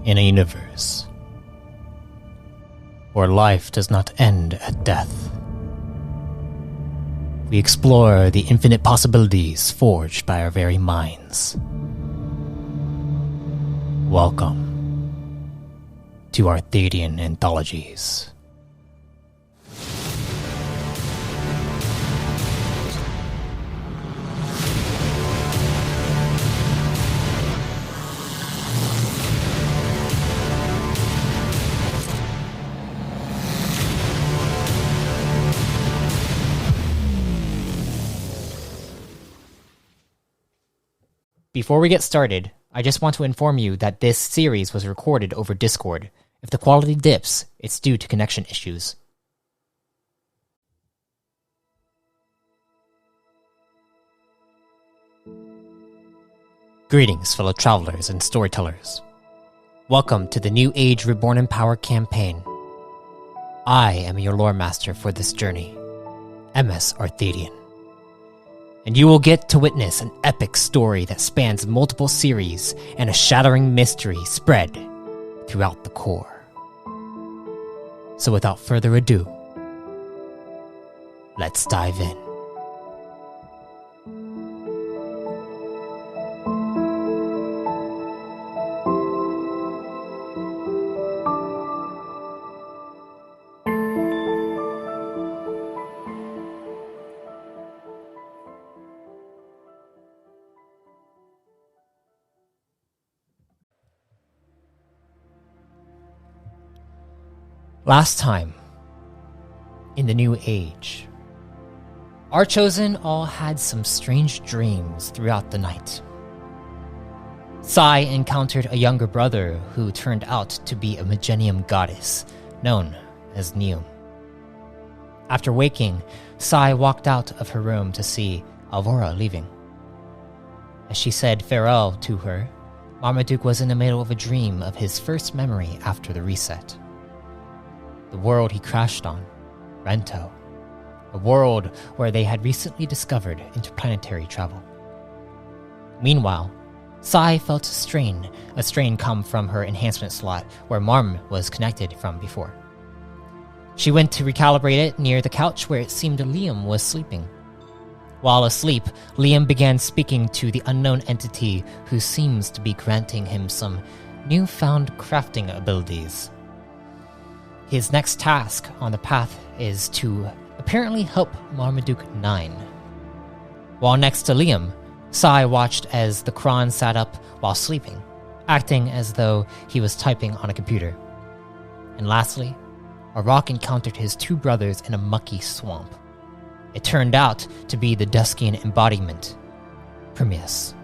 In a universe where life does not end at death, we explore the infinite possibilities forged by our very minds. Welcome to Arthadian Anthologies. Before we get started, I just want to inform you that this series was recorded over Discord. If the quality dips, it's due to connection issues. Greetings, fellow travelers and storytellers. Welcome to the New Age Reborn in Power campaign. I am your lore master for this journey, MS Arthadian. And you will get to witness an epic story that spans multiple series and a shattering mystery spread throughout the core. So without further ado, let's dive in. Last time, in the New Age, our chosen all had some strange dreams throughout the night. Sai encountered a younger brother who turned out to be a Megenium goddess, known as Neum. After waking, Sai walked out of her room to see Alvora leaving. As she said farewell to her, Marmaduke was in the middle of a dream of his first memory after the reset. The world he crashed on, Rento, a world where they had recently discovered interplanetary travel. Meanwhile, Sai felt a strain come from her enhancement slot where Marm was connected from before. She went to recalibrate it near the couch where it seemed Liam was sleeping. While asleep, Liam began speaking to the unknown entity who seems to be granting him some newfound crafting abilities. His next task on the path is to apparently help Marmaduke 9. While next to Liam, Sai watched as the Kron sat up while sleeping, acting as though he was typing on a computer. And lastly, Arak encountered his two brothers in a mucky swamp. It turned out to be the Duskian embodiment, Primius,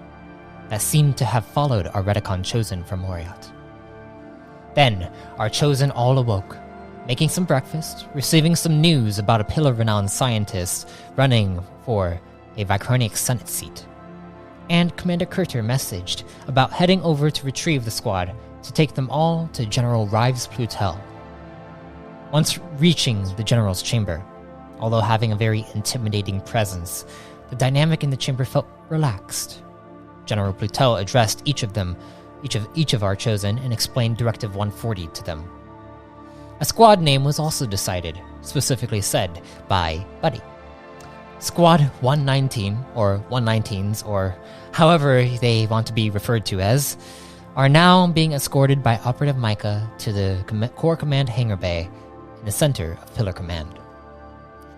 that seemed to have followed our Reticon chosen from Moriat. Then, our chosen all awoke, making some breakfast, receiving some news about a pillar-renowned scientist running for a Vicronic Senate seat. And Commander Kurter messaged about heading over to retrieve the squad to take them all to General Rives Plutel. Once reaching the General's chamber, although having a very intimidating presence, the dynamic in the chamber felt relaxed. General Plutel addressed each of our chosen and explained Directive 140 to them. A squad name was also decided, specifically said by Buddy. Squad 119, or 119s, or however they want to be referred to as, are now being escorted by Operative Micah to the Core Command Hangar Bay in the center of Pillar Command.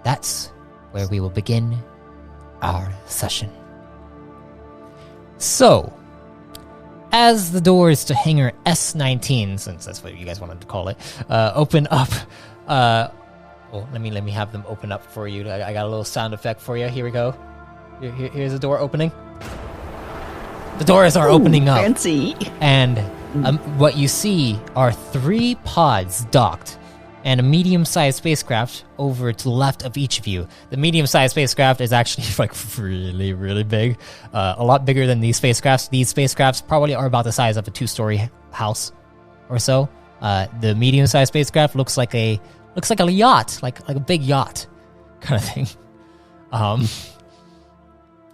That's where we will begin our session. So, as the doors to Hangar S19, since that's what you guys wanted to call it, open up. Let me have them open up for you. I got a little sound effect for you. Here we go. Here's the door opening. The doors are opening up. Fancy. And what you see are 3 pods docked and a medium-sized spacecraft over to the left of each of you. The medium-sized spacecraft is actually like really, really big. A lot bigger than these spacecrafts. These spacecrafts probably are about the size of a 2-story house or so. The medium-sized spacecraft looks like a yacht, like a big yacht kind of thing.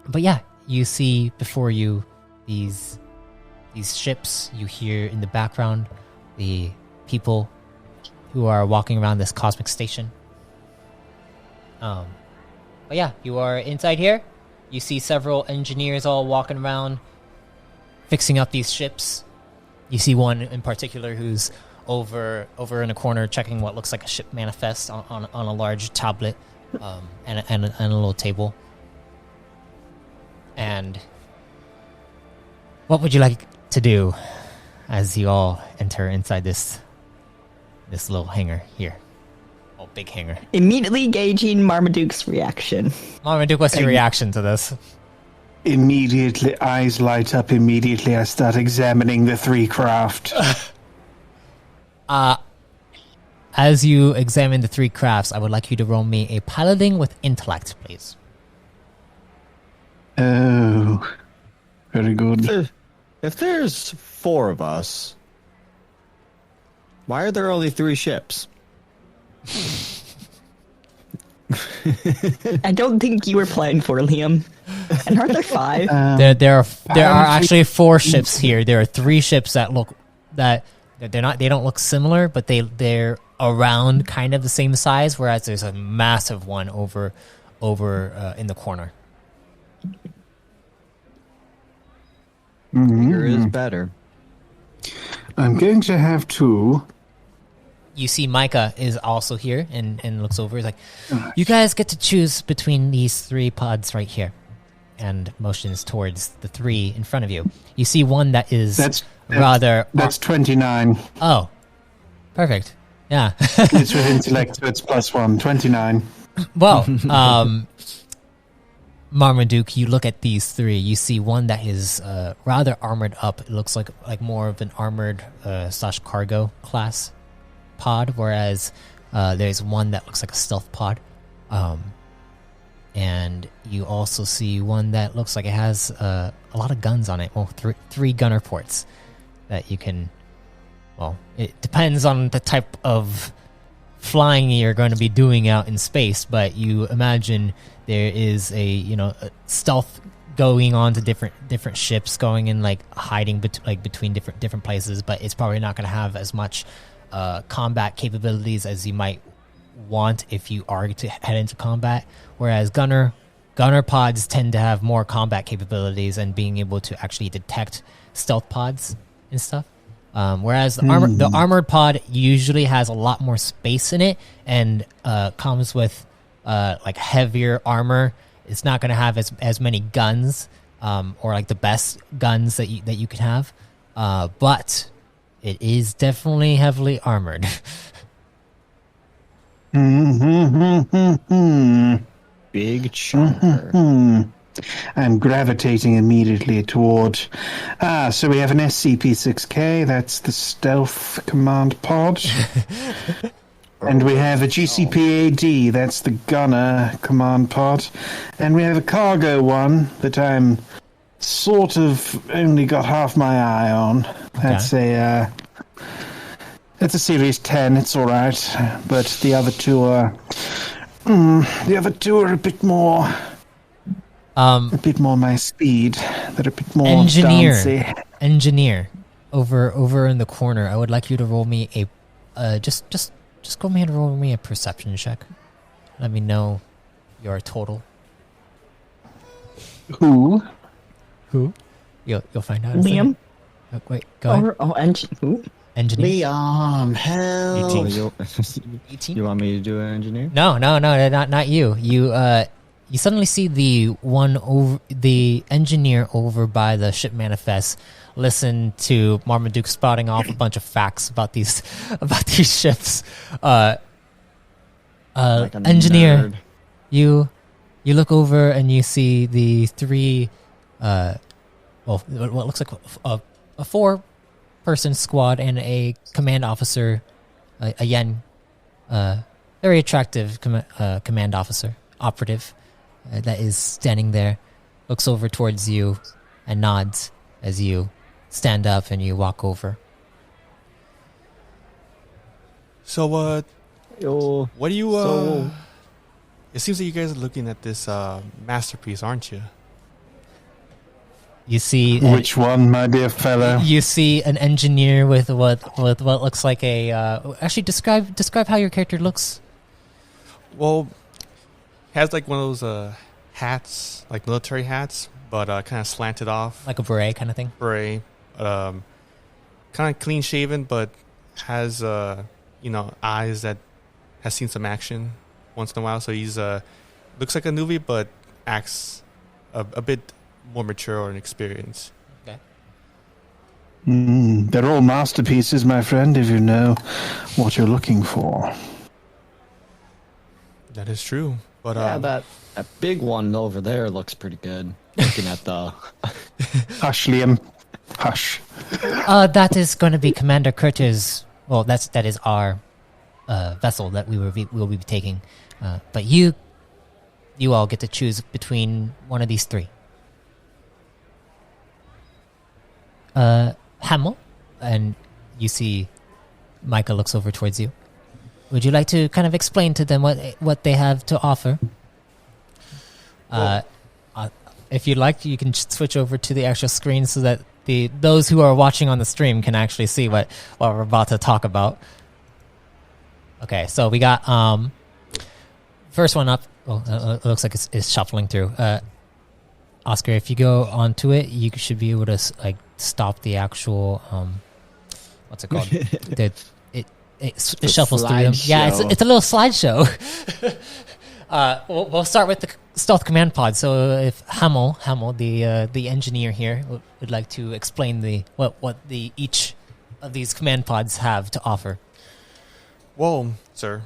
But yeah, you see before you these these ships. You hear in the background the people who are walking around this cosmic station. But yeah, you are inside here. You see several engineers all walking around, fixing up these ships. You see one in particular who's over in a corner checking what looks like a ship manifest on a large tablet, and a little table. And what would you like to do as you all enter inside this little hangar here? Oh, big hangar. Immediately gauging Marmaduke's reaction. Marmaduke, what's your reaction to this? Immediately, eyes light up. Immediately, I start examining the 3 craft. As you examine the 3 crafts, I would like you to roll me a piloting with intellect, please. Oh, very good. If there's 4 of us, why are there only 3 ships? I don't think you were playing for Liam. And aren't there 5? There are actually 4 ships here. There are 3 ships that they don't look similar, but they're around kind of the same size, whereas there's a massive one over in the corner. Bigger is better. I'm going to have 2. You see Micah is also here and looks over. He's like, you guys get to choose between these 3 pods right here, and motions towards the 3 in front of you. You see one that is That's 29. Oh, perfect. Yeah. It's with intellect, so it's +1. 29. Well, Marmaduke, you look at these 3. You see one that is rather armored up. It looks like more of an armored / cargo class pod, whereas there's one that looks like a stealth pod. And you also see one that looks like it has a lot of guns on it. Well, 3 gunner ports that you can... Well, it depends on the type of flying you're going to be doing out in space, but you imagine there is a stealth going on to different ships, going in hiding between different places, but it's probably not going to have as much combat capabilities as you might want if you are to head into combat. Whereas gunner pods tend to have more combat capabilities and being able to actually detect stealth pods and stuff. Whereas the armored pod usually has a lot more space in it and comes with heavier armor. It's not going to have as many guns or the best guns that you can have, but it is definitely heavily armored. Big chunker. I'm gravitating immediately toward... so we have an SCP-6K, that's the stealth command pod. And we have a GCP-AD, that's the gunner command pod. And we have a cargo one that I'm sort of only got half my eye on. That's a Series 10, it's alright. But the other 2 are... the other 2 are a bit more... a bit more my speed. They're a bit more dancey. Engineer, over in the corner. I would like you to roll me a just go ahead and roll me a perception check. Let me know your total. Who? You'll find out. Liam. Oh, wait, go ahead. Engineer. Liam, hell. 18. You want me to do an engineer? No, not you. You suddenly see the engineer over by the ship manifest listen to Marmaduke spouting off a bunch of facts about these ships. Engineer, nerd. you look over and you see the 3 what looks like a 4-person squad and a command officer, a Yen, very attractive command officer, operative, that is standing there, looks over towards you and nods as you stand up and you walk over. So, what do you, So- It seems that you guys are looking at this masterpiece, aren't you? You see Which one, my dear fellow? You see an engineer with what looks like a. Actually, describe how your character looks. Well, he has like one of those hats, like military hats, but kind of slanted off, Like a beret kind of thing. beret. Kind of clean shaven, but has eyes that has seen some action once in a while. So he's looks like a newbie, but acts a bit more mature and experienced. Okay. They're all masterpieces, my friend, if you know what you're looking for. That is true. But that big one over there looks pretty good. Looking at the Hush, Liam. Hush. That is going to be Commander Curtis. Well, that is our vessel that we'll be taking. But you all get to choose between one of these three. Hamel, and you see Micah looks over towards you. Would you like to kind of explain to them what they have to offer? If you'd like, you can just switch over to the actual screen so that those who are watching on the stream can actually see what we're about to talk about. Okay, so we got first one up. Well, it looks like it's shuffling through. Oscar, if you go onto it, you should be able to like stop the actual what's it called? It shuffles through them. Yeah, it's a little slideshow. We'll start with the stealth command pod. So if Hamel, the engineer here, would like to explain what each of these command pods have to offer. well, sir,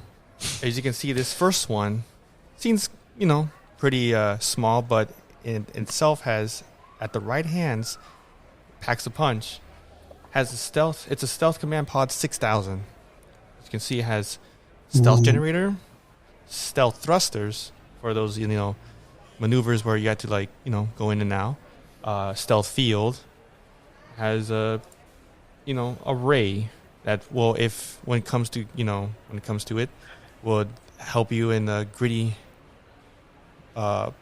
as you can see, this first one seems pretty small, but in itself has at the right hands packs a punch. Has a stealth. It's a stealth command pod 6000. As you can see, it has stealth generator, stealth thrusters for those maneuvers where you have to go in and out. Stealth field has a ray that will, when it comes to it, would help you in a gritty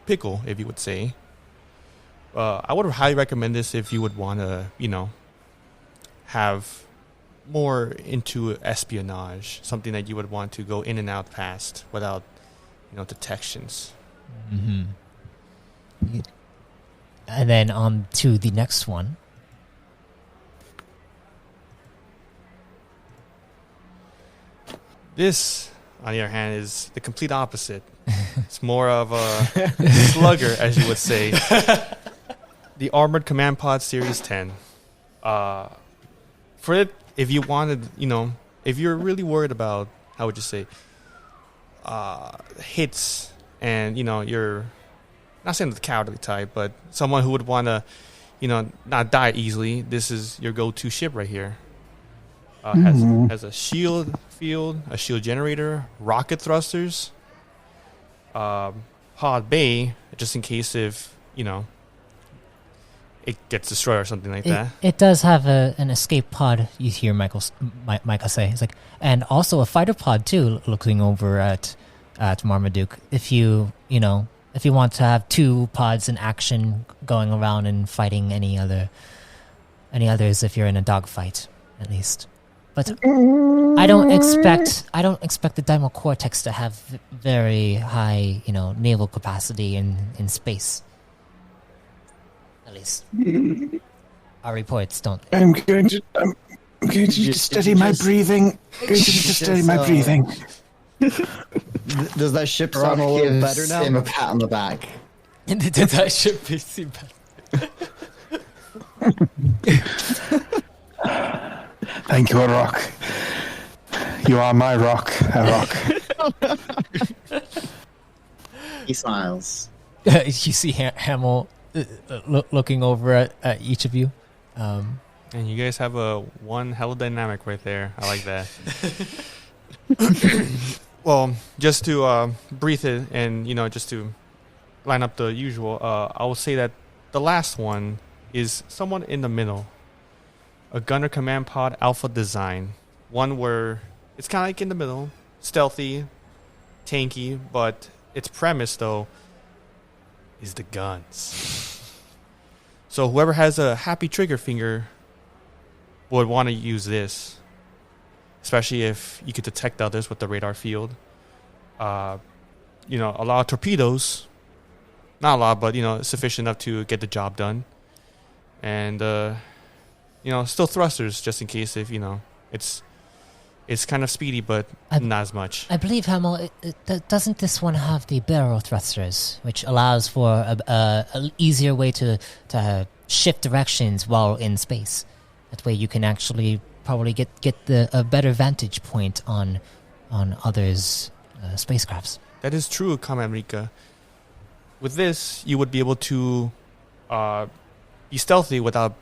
pickle, if you would say. I would highly recommend this if you would want to have more into espionage, something that you would want to go in and out past without detections. Mm-hmm. And then on to the next one. This, on the other hand, is the complete opposite. It's more of a slugger, as you would say. The Armored Command Pod Series 10. For it, if you wanted, if you're really worried about, how would you say, hits, and, you're not saying the cowardly type, but someone who would want to, not die easily, this is your go-to ship right here. Has a shield field, a shield generator, rocket thrusters, pod bay, just in case if, it gets destroyed or something like that. It does have an escape pod, you hear Micah say. It's like, and also a fighter pod too, looking over at Marmaduke. If you want to have two pods in action going around and fighting any others if you're in a dogfight, at least. But I don't expect the Daimyo Cortex to have very high, naval capacity in space. At least our reports don't. I'm going to just study my breathing. I'm going to just study my breathing. Does that ship sound a little better now? Give him a pat on the back. That should be better. Thank you, a rock. You are my rock, a rock. He smiles. You see Hamel looking over at each of you. And you guys have one hell of dynamic right there. I like that. Well, just to breathe it and, just to line up the usual, I will say that the last one is somewhat in the middle. A Gunner Command Pod Alpha design. One where it's kind of like in the middle, stealthy, tanky, but its premise, though, is the guns. So whoever has a happy trigger finger would want to use this, especially if you could detect others with the radar field. A lot of torpedoes, not a lot, but sufficient enough to get the job done. And still thrusters just in case if it's kind of speedy, but not as much. I believe, Hamel, doesn't this one have the barrel thrusters, which allows for a easier way to shift directions while in space? That way you can actually probably get a better vantage point on others' spacecrafts. That is true, Command Rika. With this, you would be able to be stealthy without,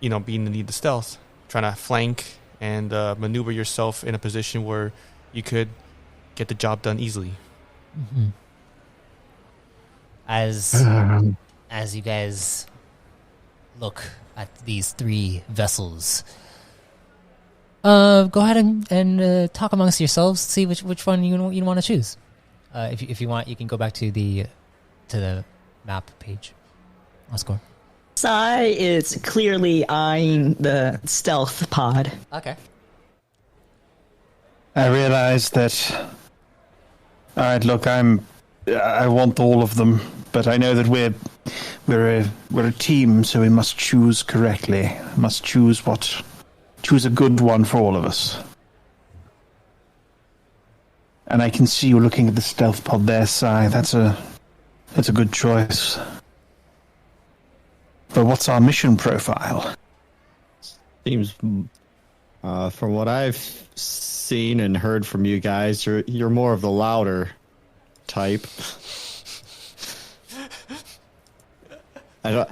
being the need to stealth. Trying to flank and maneuver yourself in a position where you could get the job done easily. Mm-hmm. As you guys look at these 3 vessels, go ahead and talk amongst yourselves. See which one you want to choose. If you want, you can go back to the map page. Oscar. Sai is clearly eyeing the stealth pod. Okay. I realize that. All right, look, I want all of them, but I know that we're a team, so we must choose correctly. Must choose a good one for all of us. And I can see you looking at the stealth pod there, Sai. That's a good choice. But what's our mission profile? Seems, from what I've seen and heard from you guys, you're more of the louder type. I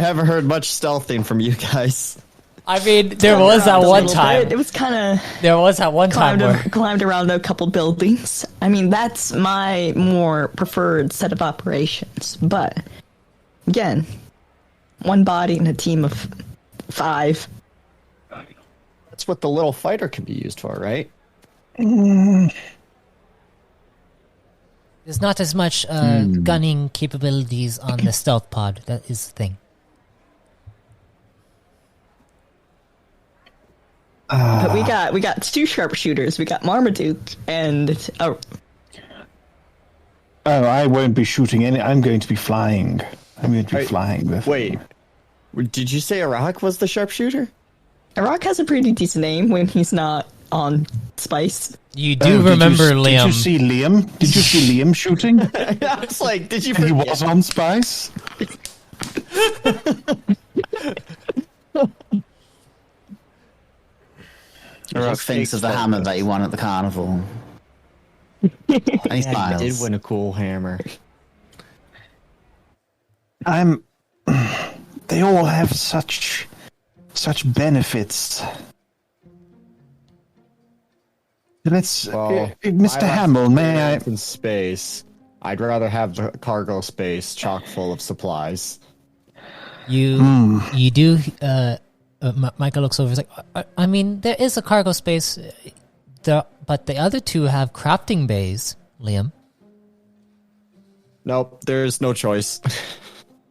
haven't heard much stealthing from you guys. I mean, there was that one time. It was kind of. There was that one time where climbed around a couple buildings. I mean, that's my more preferred set of operations. But again, one body in a team of 5. That's what the little fighter can be used for, right? there's not as much gunning capabilities on the stealth pod. That is the thing. But we got 2 sharpshooters. We got Marmaduke and Oh, I won't be shooting any. I'm going to be flying. I'm going to be flying with. Wait, did you say Iraq was the sharpshooter? Iraq has a pretty decent aim when he's not on spice. You do remember Liam. Did you see Liam? Did you see Liam shooting? I was like, did you? He was on spice. Iraq thinks of the hammer that he won at the carnival. And he smiles. He did win a cool hammer. They all have such benefits. Let's, Mr. Hamill, may I? In space, I'd rather have the cargo space chock full of supplies. You do. Michael looks over. He's like, I mean, there is a cargo space, but the other 2 have crafting bays. Liam. Nope, there's no choice.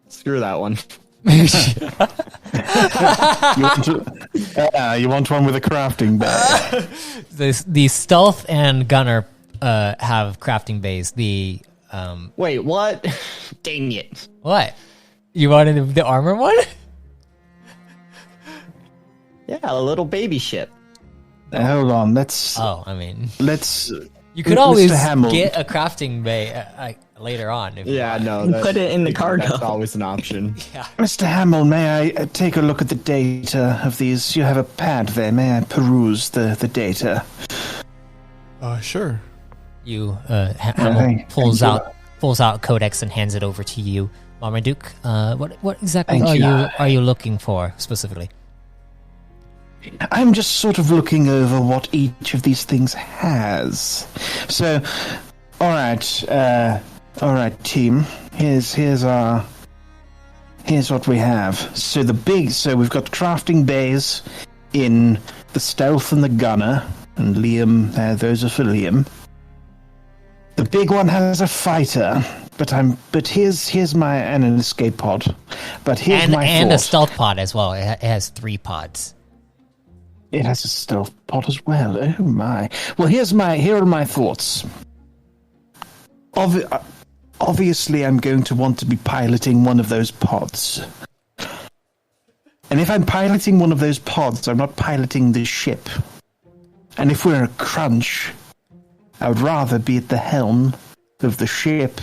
Screw that one. You want one with a crafting bay? The stealth and gunner have crafting bays. The Wait, what? Dang it! what? You wanted the armor one? Yeah, a little baby ship. Hold on, let's. You could always get a crafting bay later on. If put it in the cargo. That's always an option. Yeah. Mr. Hamill, may I take a look at the data of these? You have a pad there. May I peruse the data? Sure. You Hamill pulls out Codex and hands it over to you, Marmaduke. What exactly are you looking for specifically? I'm just sort of looking over what each of these things has. So, all right, team. Here's what we have. So we've got crafting bays in the stealth and the gunner, and Liam. Those are for Liam. The big one has a fighter, But here's my and an escape pod. But here's my and thought. a stealth pod as well. It has 3 pods. It has a stealth pod as well. Oh my! Well, here are my thoughts. Obviously, I'm going to want to be piloting one of those pods. And if I'm piloting one of those pods, I'm not piloting the ship. And if we're in a crunch, I would rather be at the helm of the ship.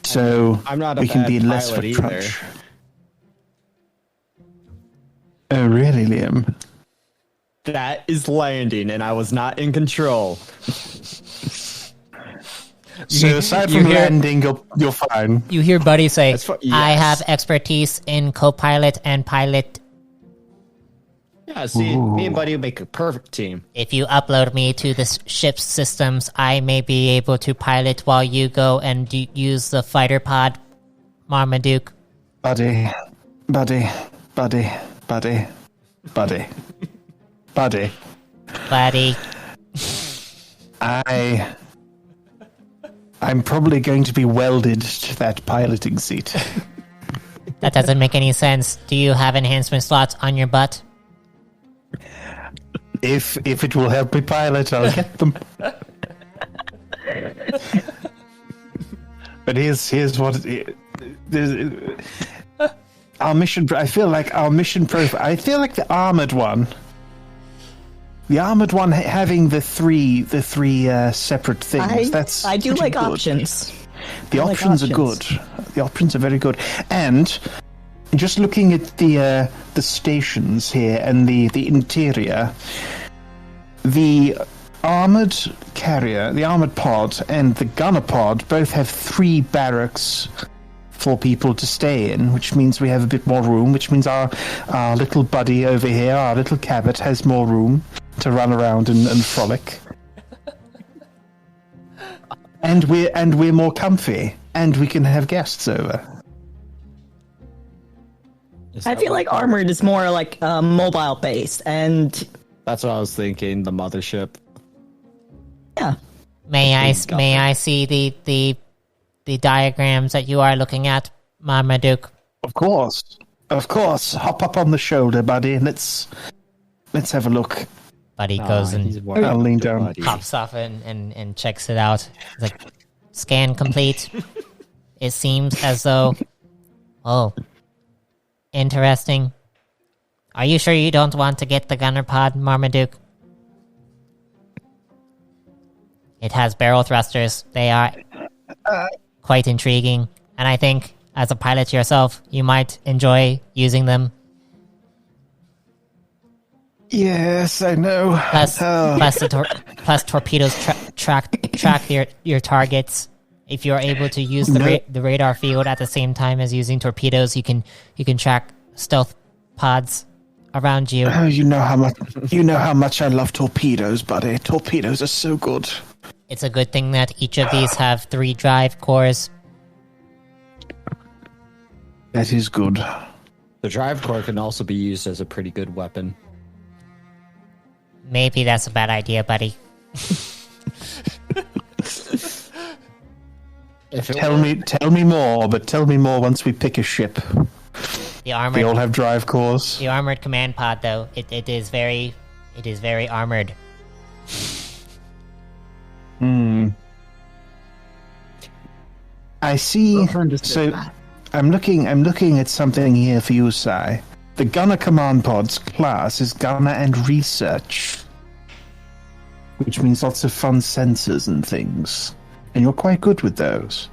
So I'm not a we can bad be in less of pilot a either. crunch. Oh, really, Liam? That is landing, and I was not in control. So aside from landing, you're fine. You hear Buddy say, Yes. I have expertise in co-pilot and pilot. Yeah, see, me and Buddy would make a perfect team. If you upload me to the ship's systems, I may be able to pilot while you go and use the fighter pod, Marmaduke. Buddy. Buddy. I'm probably going to be welded to that piloting seat. That doesn't make any sense. Do you have enhancement slots on your butt? If it will help me pilot, I'll get them. But here's what our mission. I feel like our mission profile. I feel like the armored one. The armored one having the three separate things. I do pretty like good. options. The I like options are good. The options are very good. And just looking at the stations here and the interior, the armored carrier, the armored pod, and the gunner pod both have 3 barracks for people to stay in, which means we have a bit more room, which means our little buddy over here, our little Cabot, has more room to run around and frolic. And we're more comfy, and we can have guests over. I feel like armored is more like mobile based, and That's what I was thinking, the mothership. yeah, May I see the diagrams that you are looking at, Marmaduke? Of course. Hop up on the shoulder, buddy, and let's have a look. Buddy goes and I'll lean down. pops off and checks it out. It's like, scan complete. It seems as though... Oh. Interesting. Are you sure you don't want to get the gunner pod, Marmaduke? It has barrel thrusters. They are quite intriguing. And I think, as a pilot yourself, you might enjoy using them. Yes, I know. Plus torpedoes track your targets. If you're able to use the radar field at the same time as using torpedoes, you can track stealth pods around you. Oh, you know how much I love torpedoes, buddy. Torpedoes are so good. It's a good thing that each of these have 3 drive cores. That is good. The drive core can also be used as a pretty good weapon. Maybe that's a bad idea, buddy. Tell me more, but tell me more once we pick a ship. The armored, They all have drive cores. the armored command pod, though, it is very armored. I see. So, I'm looking at something here for you, Sai. The Gunner Command Pod's class is Gunner and Research, which means lots of fun sensors and things, and you're quite good with those.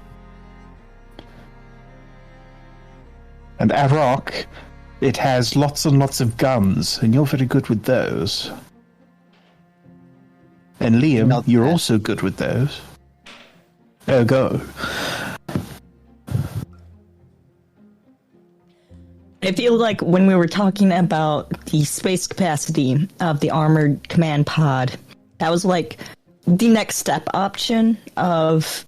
And Arok, it has lots and lots of guns, and you're very good with those. And Liam, you're also good with those. Oh, go. I feel like when we were talking about the space capacity of the armored command pod, that was like the next step option of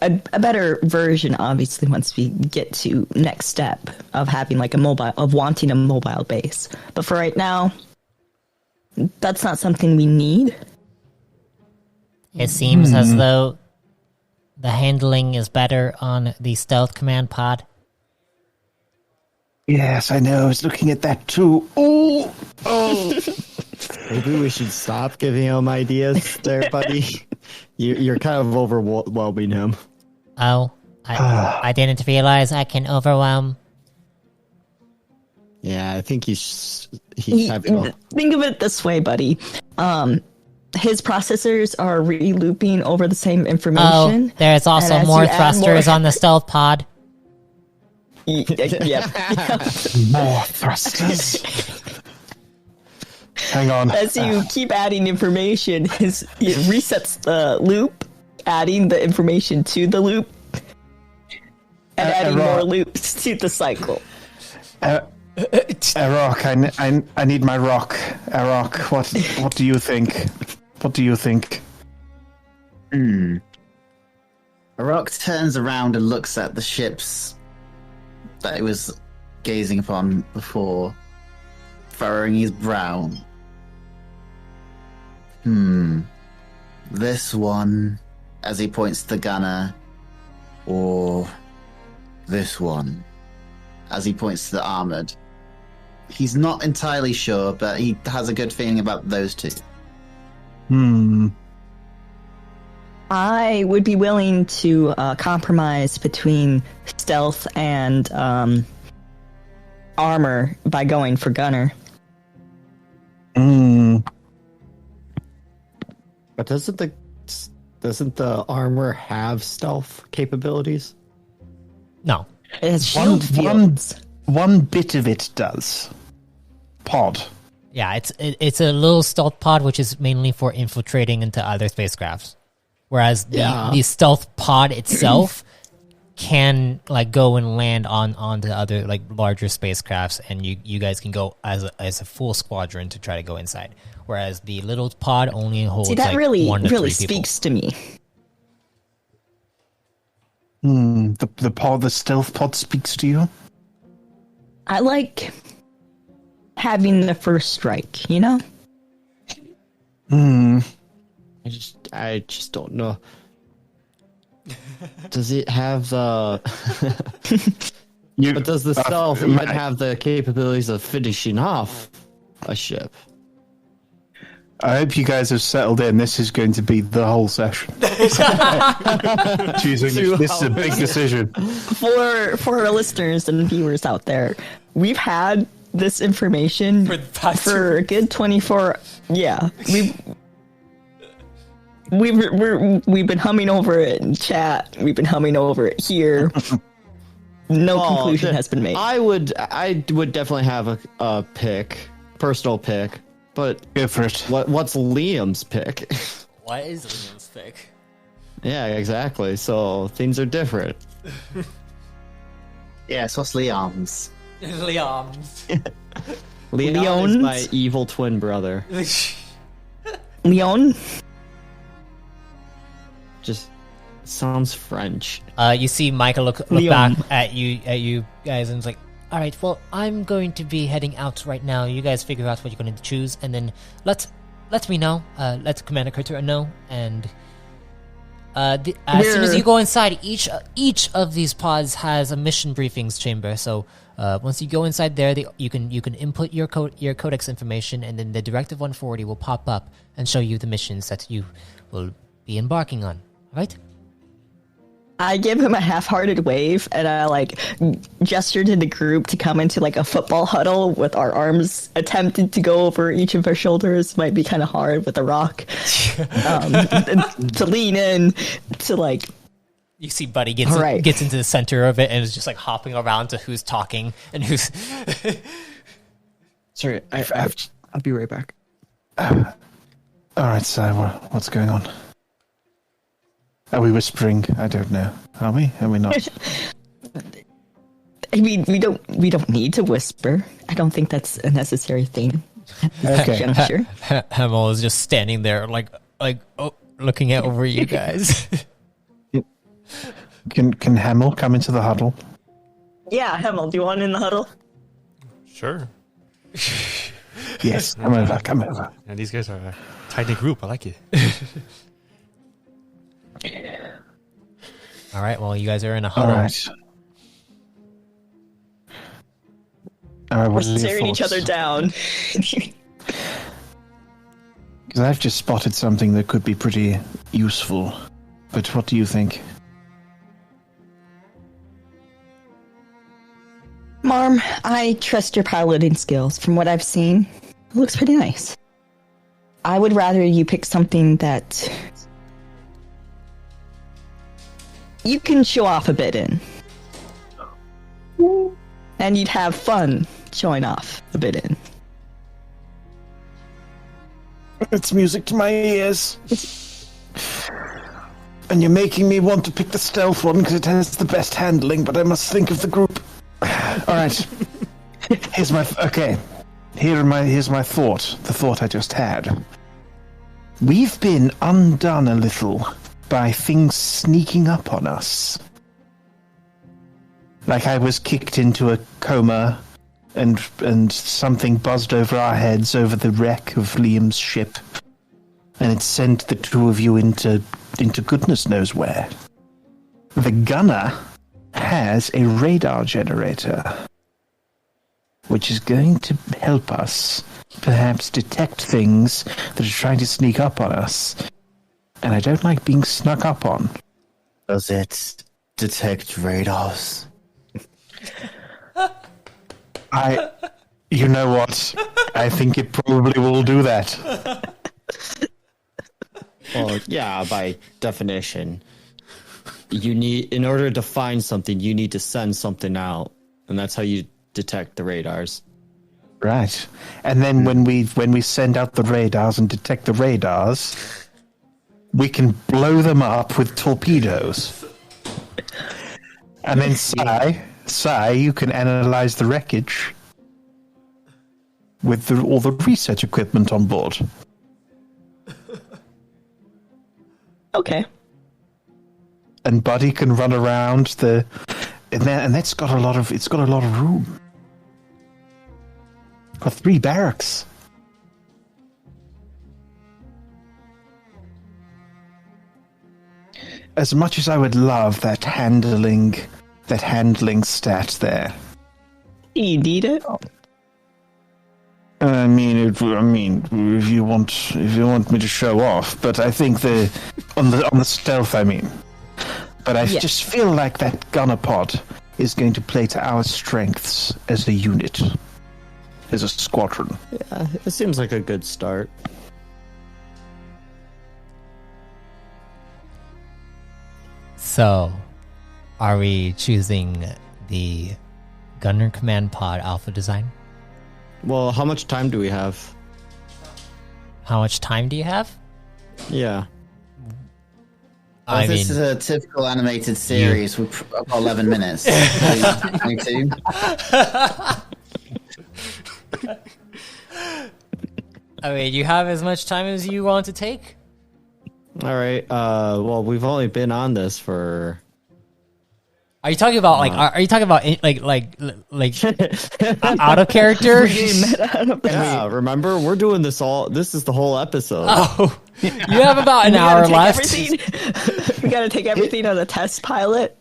a better version, obviously, once we get to next step of having like wanting a mobile base. But for right now, that's not something we need. It seems as though the handling is better on the stealth command pod? Yes, I know. I was looking at that too. Oh! Maybe we should stop giving him ideas there, buddy. You're kind of overwhelming him. Oh, I didn't realize I can overwhelm. Yeah, I think he's having a... Think of it this way, buddy. His processors are re-looping over the same information. Oh, there's also and more thrusters on the stealth pod. Yep. More thrusters. Hang on. As you keep adding information, it resets the loop, adding the information to the loop, and adding more loops to the cycle. Rock, I need my rock. Rock, what do you think? What do you think? Rock turns around and looks at the ships that he was gazing upon before, furrowing his brow. This one, as he points to the gunner, or this one, as he points to the armored. He's not entirely sure, but he has a good feeling about those two. I would be willing to compromise between stealth and armor by going for gunner. But doesn't the armor have stealth capabilities? No. It has shield fields. One bit of it does. Pod. Yeah, it's a little stealth pod, which is mainly for infiltrating into other spacecrafts. Whereas the stealth pod itself can like go and land onto other like larger spacecrafts, and you guys can go as a full squadron to try to go inside. Whereas the little pod only holds See, that like really 1 to 3 speaks to me. The stealth pod speaks to you? I like having the first strike, you know? I just don't know. Does it have the... But does the stealth even have the capabilities of finishing off a ship? I hope you guys have settled in. This is going to be the whole session. Choosing this is a big decision. For our listeners and viewers out there, we've had this information for a good 24. Yeah, we've been humming over it in chat. We've been humming over it here. No conclusion has been made. I would definitely have a personal pick. But go for it. What's Liam's pick? What is Liam's pick? Yeah, exactly. So things are different. Yes, what's Liam's? Liam's. Leon is my evil twin brother. Leon? Just sounds French. You see Michael look back at you guys, and it's like, all right, well, I'm going to be heading out right now. You guys figure out what you're going to choose, and then let me know. Let Commander Carter know, and as soon as you go inside, each of these pods has a mission briefings chamber. So once you go inside there, you can input your codex information, and then the Directive 140 will pop up and show you the missions that you will be embarking on. All right? I give him a half-hearted wave, and I gesture to the group to come into a football huddle with our arms attempted to go over each of our shoulders. Might be kind of hard with a rock. To lean in to You see Buddy gets into the center of it and is just hopping around to who's talking and who's. Sorry, I'll be right back. All right, so what's going on? Are we whispering? I don't know. Are we? Are we not? I mean, we don't need to whisper. I don't think that's a necessary thing. Okay. I'm sure. Hamel is just standing there, looking at over you guys. Can Hamel come into the huddle? Yeah, Hamel, do you want in the huddle? Sure. Yes, come over. And these guys are a tight-knit group. I like it. All right. Well, you guys are in a All huddle. right. We're staring each other down. Because I've just spotted something that could be pretty useful. But what do you think? Marm, I trust your piloting skills. From what I've seen, it looks pretty nice. I would rather you pick something that you can show off a bit in. And you'd have fun showing off a bit in. It's music to my ears. And you're making me want to pick the stealth one because it has the best handling, but I must think of the group. All right. Here's my thought. The thought I just had. We've been undone a little by things sneaking up on us. Like I was kicked into a coma, and something buzzed over our heads over the wreck of Liam's ship, and it sent the two of you into goodness knows where. The gunner has a radar generator, which is going to help us perhaps detect things that are trying to sneak up on us. And I don't like being snuck up on. Does it detect radars? You know what? I think it probably will do that. Well, yeah, by definition. In order to find something, you need to send something out. And that's how you detect the radars. Right. And then when we send out the radars and detect the radars, we can blow them up with torpedoes. And then Sai, you can analyze the wreckage with all the research equipment on board. Okay. And Buddy can run around and that's got a lot of room. Got 3 barracks. As much as I would love that handling stat there. You need it? I mean, if you want me to show off, but I think on the stealth, I mean. But I just feel like that gunner pod is going to play to our strengths as a unit, as a squadron. Yeah, it seems like a good start. So, are we choosing the Gunner Command Pod Alpha design? Well, how much time do we have? How much time do you have? Yeah. If this is a typical animated series, we've got 11 minutes. 22. I mean, you have as much time as you want to take. All right. Well, we've only been on this for. Are you talking about Are you talking about out of character? Yeah. Remember, we're doing this all. This is the whole episode. Oh, you have about an hour left. We gotta take everything on the test pilot.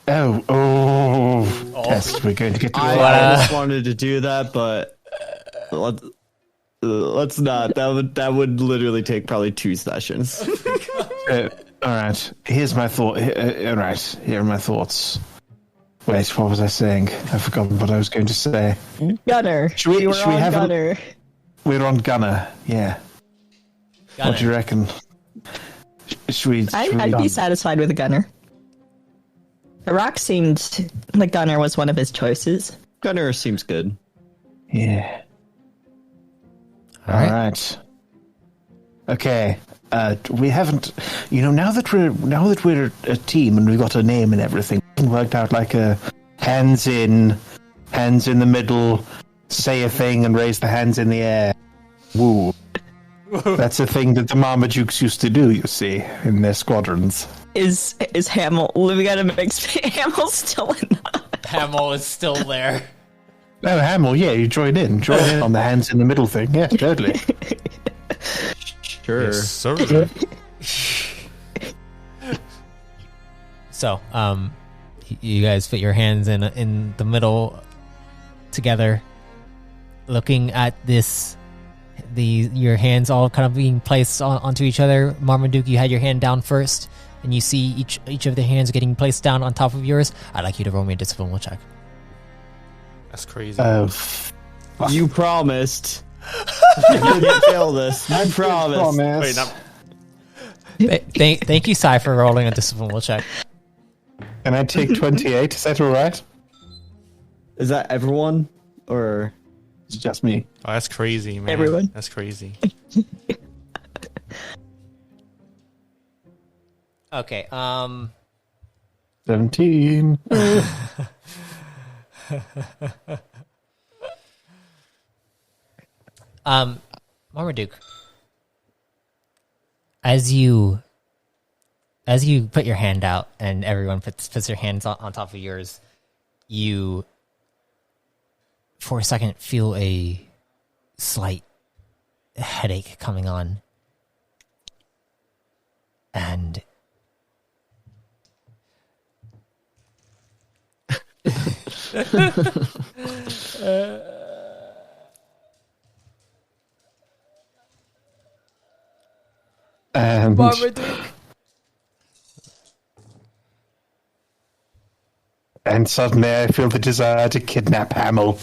Oh. Test. We're going to get to I just wanted to do that, but let's not. That would literally take probably 2 sessions. all right. Here's my thought. All right. Here are my thoughts. Wait, what was I saying? I forgot what I was going to say. Gunner. Should we have Gunner. We're on Gunner. Yeah. Gunner. What do you reckon? I'd be satisfied with a Gunner. The Rock seemed like Gunner was one of his choices. Gunner seems good. Yeah. All All right. right. Okay. We haven't, now that we're a team and we've got a name and everything, we haven't worked out like a hands in the middle, say a thing and raise the hands in the air. Woo. That's a thing that the Marmadukes used to do, you see, in their squadrons. Is Hamill? We gotta mix Hamill still in. Hamill is still there. No, Hamill, yeah, you join in on the hands in the middle thing. Yeah, totally. Sure. Yes, sir. So, you guys put your hands in the middle together, looking at this. Your hands all kind of being placed onto each other. Marmaduke, you had your hand down first, and you see each of the hands getting placed down on top of yours. I'd like you to roll me a discipline check. That's crazy. You promised. You didn't kill this. You promised. Wait, not. Thank you, Sai, for rolling a discipline check. Can I take 28? Is that all right? Is that everyone? Or It's just me. Oh, that's crazy, man. Everyone. That's crazy. Okay. 17. Marmaduke, as you put your hand out and everyone puts their hands on top of yours, you for a second feel a slight headache coming on, and and suddenly I feel the desire to kidnap Hamill.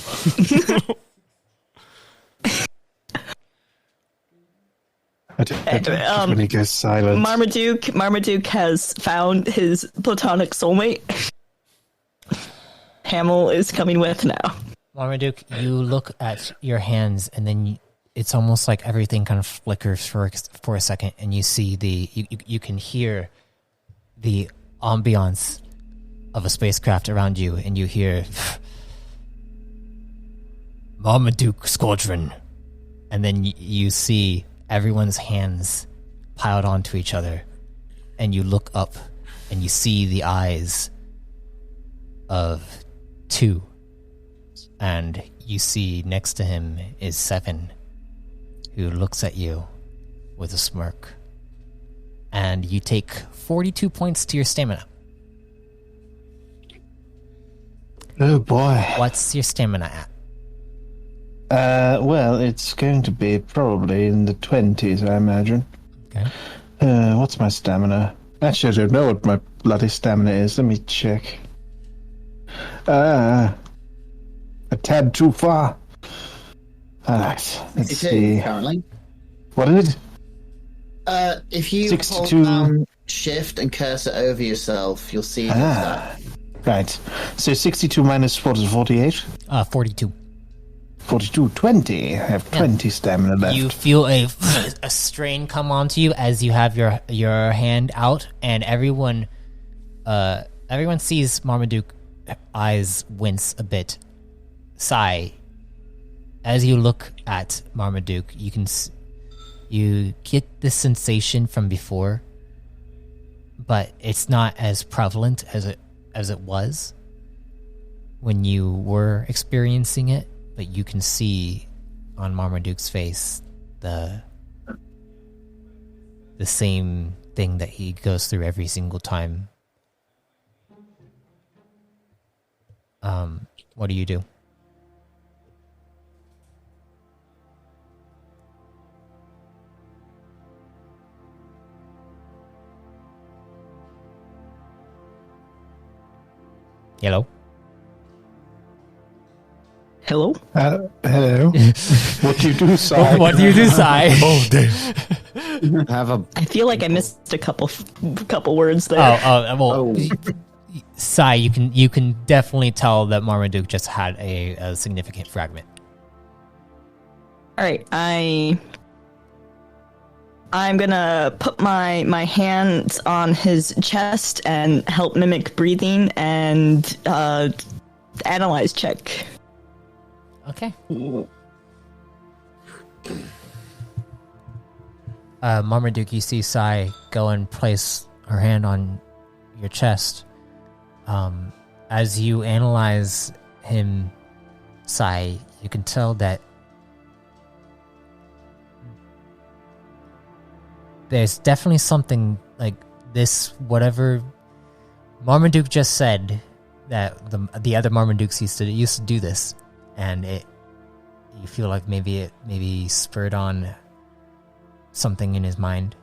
I don't when he goes silent. Marmaduke has found his platonic soulmate. Hamill is coming with now. Marmaduke, you look at your hands, and then it's almost like everything kind of flickers for a second, and you see you can hear the ambiance of a spacecraft around you, and you hear Marmaduke Squadron, and then you see everyone's hands piled onto each other, and you look up, and you see the eyes of 2, and you see next to him is 7, who looks at you with a smirk. And you take 42 points to your stamina. Oh boy. What's your stamina at? Well, it's going to be probably in the 20s, I imagine. Okay. What's my stamina? Actually, I don't know what my bloody stamina is. Let me check. A tad too far. Alright, let's see. Currently. What is it? If you 62. hold down shift and cursor over yourself, you'll see that. Right. So 62 minus what is 48? 42. 42, 20. I have 20 stamina left. You feel a strain come onto you as you have your hand out, and everyone sees Marmaduke eyes wince a bit. Sigh. As you look at Marmaduke, you get this sensation from before, but it's not as prevalent as it was when you were experiencing it. But you can see on Marmaduke's face the same thing that he goes through every single time. What do you do? Hello? Hello? Hello. What do you do, Sai? What do you do, Sai? Oh, damn. I feel like I missed a couple words there. Well, Sai, you can definitely tell that Marmaduke just had a significant fragment. All right, I'm gonna put my hands on his chest and help mimic breathing and analyze check. Okay. Marmaduke, you see Sai go and place her hand on your chest. As you analyze him, Sai, you can tell that there's definitely something like this, whatever Marmaduke just said that the other Marmadukes used to do this, and you feel like maybe it spurred on something in his mind.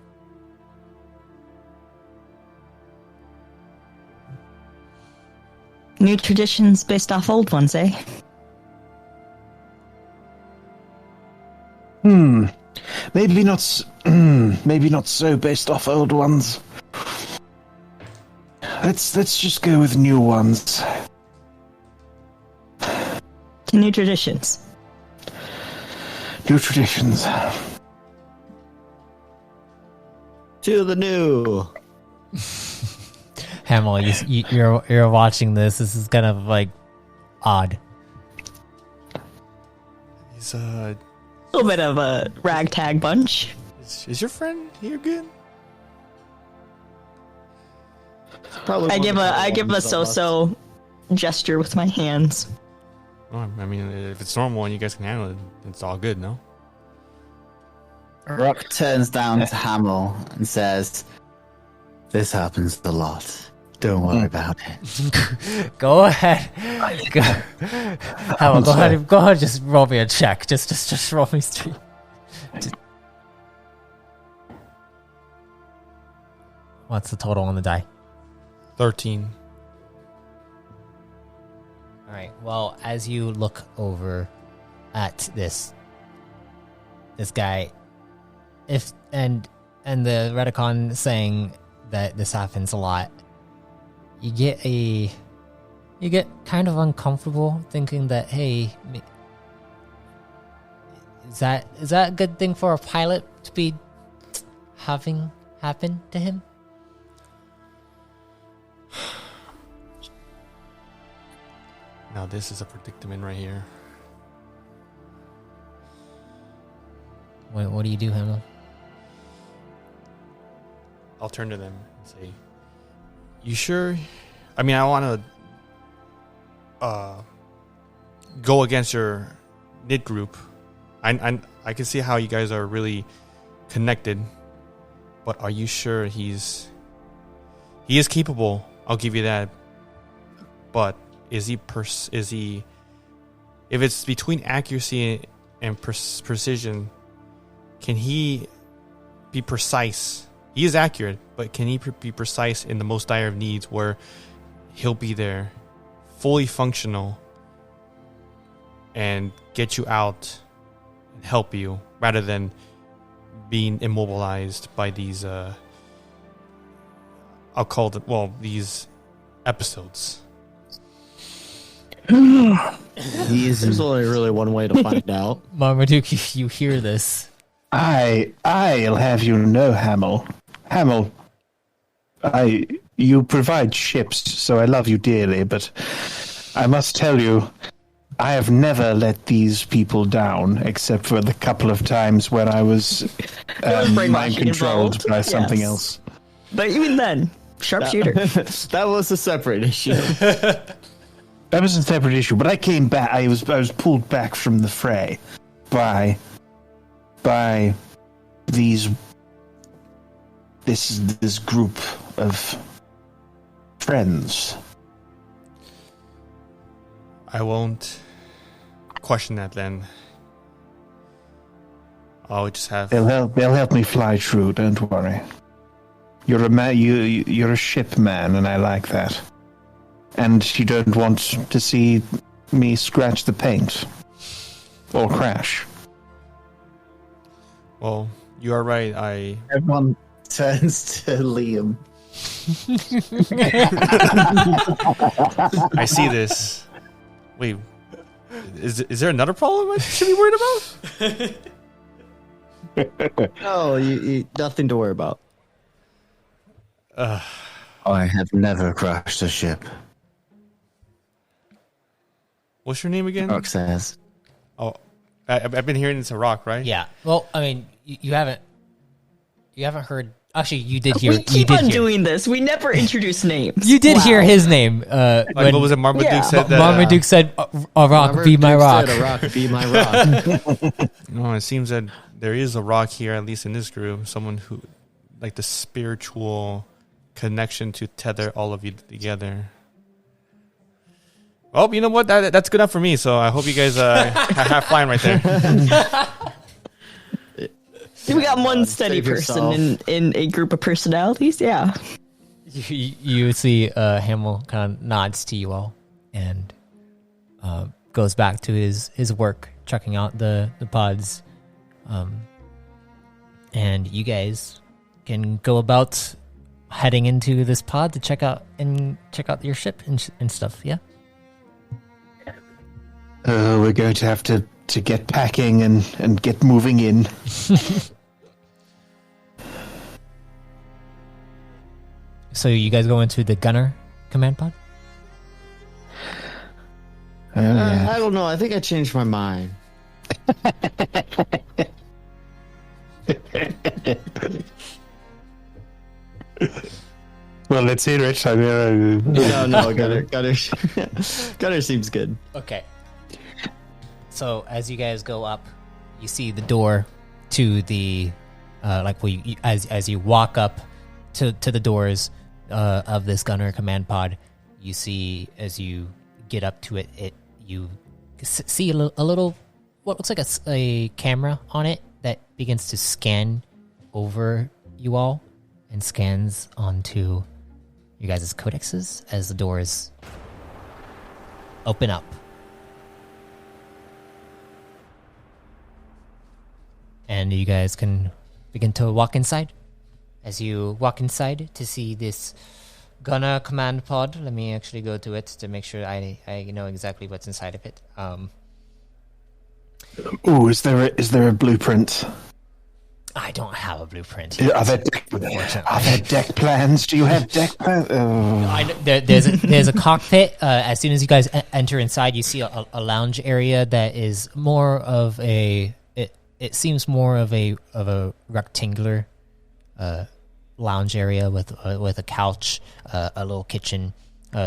New traditions based off old ones, eh? Maybe not. Maybe not so based off old ones. Let's just go with new ones. To new traditions. New traditions. To the new. Hamill, you're watching this. This is kind of like odd. He's A little bit of a ragtag bunch. is your friend here good? Probably I give a so so-so gesture with my hands. Oh, I mean, if it's normal and you guys can handle it, it's all good, no? Rock turns down to Hamill and says, "This happens a lot. Don't worry about it." Go ahead. Hamill, go ahead. Just roll me a check. Just roll me straight. What's the total on the die? 13. All right. Well, as you look over at this guy, and the Redicon saying that this happens a lot, you get kind of uncomfortable thinking that, hey, is that a good thing for a pilot to be having happen to him? Now this is a predicament right here. What do you do, Hamill? I'll turn to them and say, "You sure? I mean, I want to go against your knit group. I can see how you guys are really connected, but are you sure he is capable? I'll give you that. But is he if it's between accuracy and precision, can he be precise? He is accurate, but can he be precise in the most dire of needs where he'll be there, fully functional, and get you out and help you, rather than being immobilized by these, I'll call it, these episodes?" There's only really one way to find out. Marmaduke, you hear this. I'll have you know, Hamill, you provide ships, so I love you dearly, but I must tell you, I have never let these people down, except for the couple of times when I was mind controlled by something else. But even then, sharpshooter. That was a separate issue. That was a separate issue, but I came back. I was pulled back from the fray by this group of friends. I won't question that then. I'll just have... They'll help me fly true, don't worry. You're a man, you're a ship man, and I like that. And you don't want to see me scratch the paint or crash. Well, you are right. Everyone turns to Liam. I see this. Wait, is there another problem I should be worried about? No, you nothing to worry about. I have never crashed a ship, What's your name again? Rock says. Oh, I've been hearing it's a rock, right? Yeah. Well, I mean, you haven't heard. Actually, you did hear. We keep on doing this. We never introduce names. You did hear his name. Like, what was it? Marmaduke said that. Marmaduke said, "A rock, be my rock." Said, a rock, be my rock. No, it seems that there is a rock here, at least in this group. Someone who, like the spiritual connection to tether all of you together. Oh, you know what? That's good enough for me. So I hope you guys have fine right there. We got one steady save person yourself. in a group of personalities. Yeah. You see Hamill kind of nods to you all and goes back to his work, checking out the pods. And you guys can go about heading into this pod to check out your ship and stuff. Yeah. We're going to have to get packing and get moving in. So you guys go into the gunner command pod? Yeah. I don't know. I think I changed my mind. Well, let's hear it. No, Gunner seems good. Okay. So as you guys go up, you see the door to the as you walk up to the doors of this gunner command pod, you see as you get up to it, you see a little what looks like a camera on it that begins to scan over you all and scans onto you guys' codexes as the doors open up. And you guys can begin to walk inside. As you walk inside to see this gunner command pod, let me actually go to it to make sure I know exactly what's inside of it. Ooh, is there a blueprint? I don't have a blueprint. Are there deck plans? Do you have deck plans? There's a cockpit. As soon as you guys enter inside, you see a lounge area that is more of a. It seems more of a rectangular lounge area with a couch, a little kitchen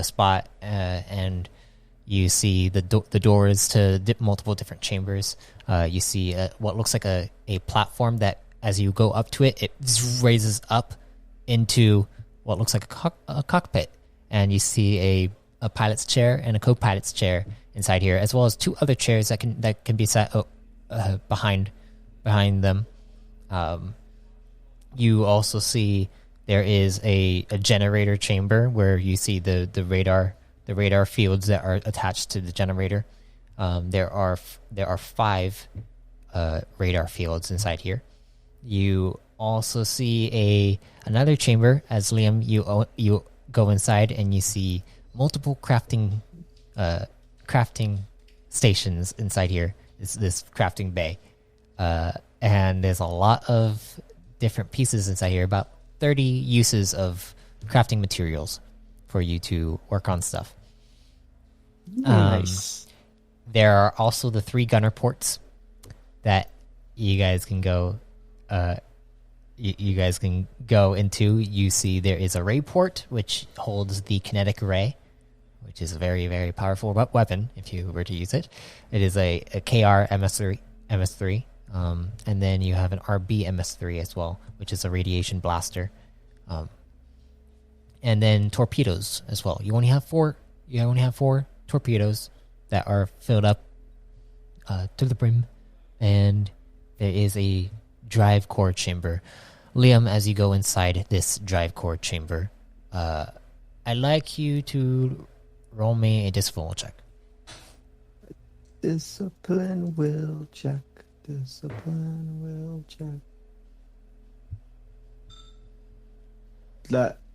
spot, and you see the doors to multiple different chambers. You see what looks like a platform that, as you go up to it, it raises up into what looks like a cockpit, and you see a pilot's chair and a co-pilot's chair inside here, as well as two other chairs that can be set behind them. You also see there is a generator chamber where you see the radar fields that are attached to the generator. There are 5 radar fields inside here. You also see another chamber. As Liam, you go inside and you see multiple crafting stations inside here. This crafting bay. And there's a lot of different pieces inside here, about 30 uses of crafting materials for you to work on stuff. Nice. There are also the 3 gunner ports that you guys can go. You guys can go into. You see there is a ray port which holds the kinetic ray, which is a very, very powerful weapon if you were to use it. It is a KR MS3. And then you have an RB MS3 as well, which is a radiation blaster. And then torpedoes as well. You only have 4 torpedoes that are filled up to the brim, and there is a drive core chamber. Liam, as you go inside this drive core chamber, I'd like you to roll me a discipline check. Discipline will check. Discipline will check.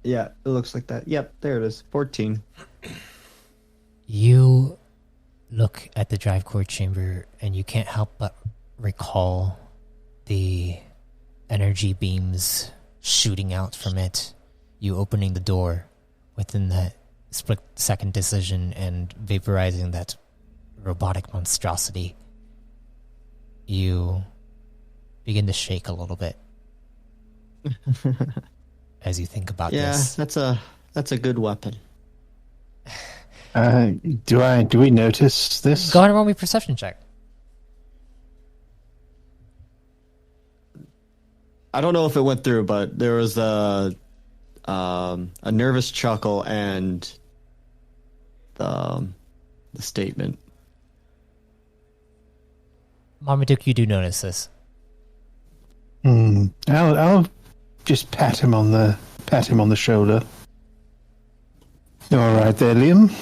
It looks like that. Yep, there it is. 14. You look at the drive core chamber and you can't help but recall the energy beams shooting out from it. You opening the door within that split-second decision and vaporizing that robotic monstrosity. You begin to shake a little bit as you think about this. Yeah, that's a good weapon. Do we notice this? Go ahead and roll me a perception check. I don't know if it went through, but there was a a nervous chuckle and the statement. Marmaduke, you do notice this. I'll just pat him on the shoulder. You all right there, Liam?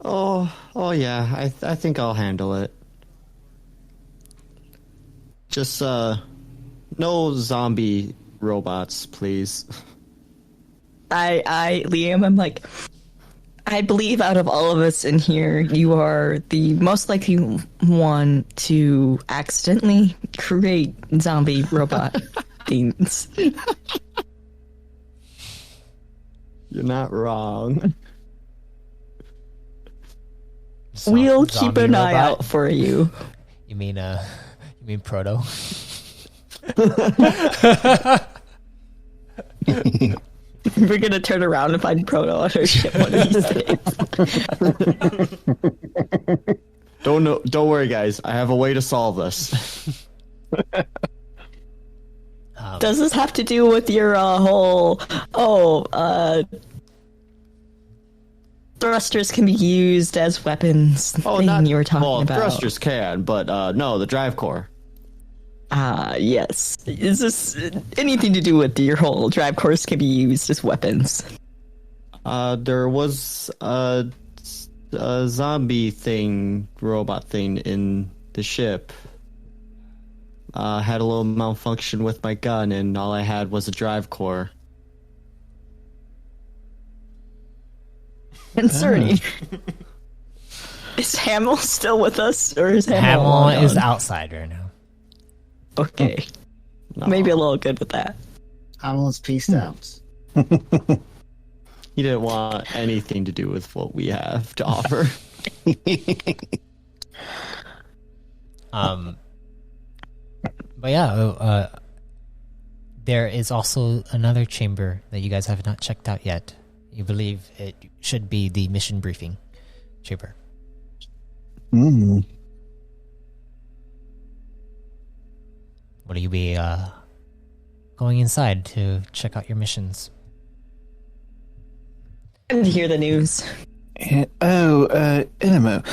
Oh yeah. I think I'll handle it. Just no zombie robots, please. Liam, I'm like, I believe out of all of us in here, you are the most likely one to accidentally create zombie robot things. You're not wrong. We'll keep Zombie an eye robot? out for you. You mean Proto? We're gonna turn around and find Proto on our ship one of these days. Don't worry, guys. I have a way to solve this. Does this have to do with your whole thrusters can be used as weapons thing you were talking about? Thrusters can, but no, the drive core. Yes. Is this anything to do with your whole drive cores can be used as weapons? There was a zombie robot thing in the ship. Had a little malfunction with my gun, and all I had was a drive core. Concerning. Is Hamill still with us, or is Hamill Hamill long is gone? outside right now. Okay. No. Maybe a little good with that. Hamill's peaced out. He didn't want anything to do with what we have to offer. But yeah, there is also another chamber that you guys have not checked out yet. You believe it should be the mission briefing chamber. Will you be going inside to check out your missions? And hear the news. Inamo.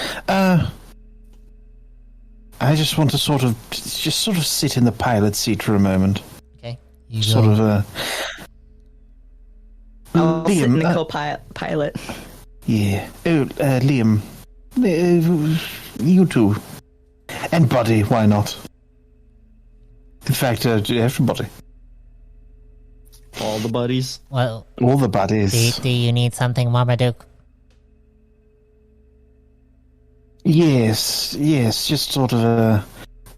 I just want to sort of sit in the pilot seat for a moment. Okay. You Sort go- of. I'll sit in Liam. the co-pilot. Yeah. Liam. You too. And Buddy, why not? In fact, everybody. All the buddies. Well, All the buddies. do you need something, Marmaduke? Yes, just sort of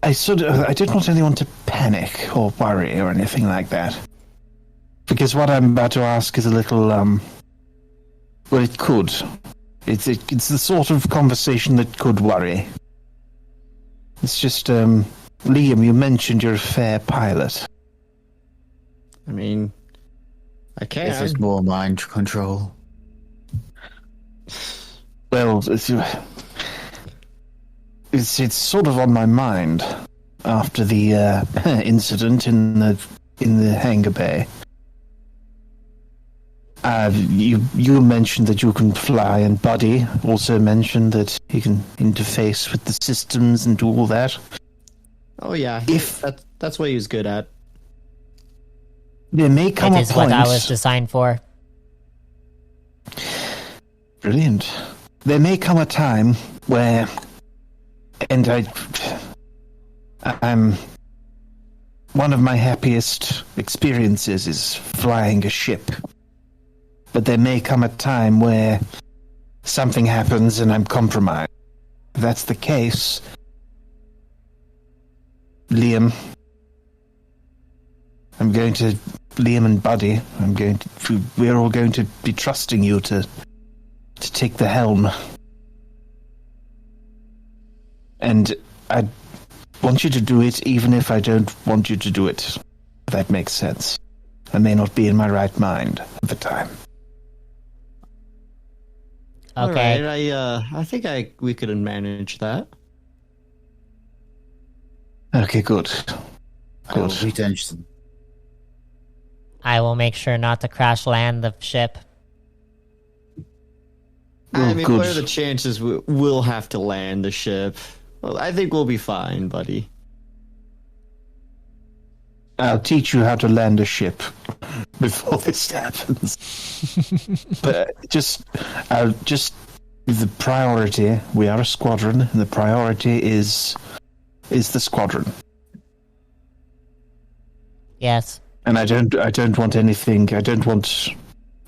I didn't want anyone to panic or worry or anything like that. Because what I'm about to ask is a little, well, it could. It's the sort of conversation that could worry. It's just, Liam, you mentioned you're a fair pilot. I mean, I can. Is this more mind control? Well, it's sort of on my mind after the incident in the hangar bay. You mentioned that you can fly, and Buddy also mentioned that he can interface with the systems and do all that. Oh yeah, that's what he was good at. There may come It a is point. what I was designed for. Brilliant. There may come a time where, and I'm one of my happiest experiences is flying a ship. But there may come a time where something happens and I'm compromised. If that's the case, Liam and Buddy, we're all going to be trusting you to take the helm. And I want you to do it even if I don't want you to do it. If that makes sense. I may not be in my right mind at the time. Okay. All right, I think we could manage that. Okay, good. I will retention. I will make sure not to crash land the ship. I Oh, mean, good. what are the chances we'll have to land the ship? Well, I think we'll be fine, buddy. I'll teach you how to land a ship before this happens. But just the priority. We are a squadron, and the priority is the squadron. Yes. And I don't want anything. I don't want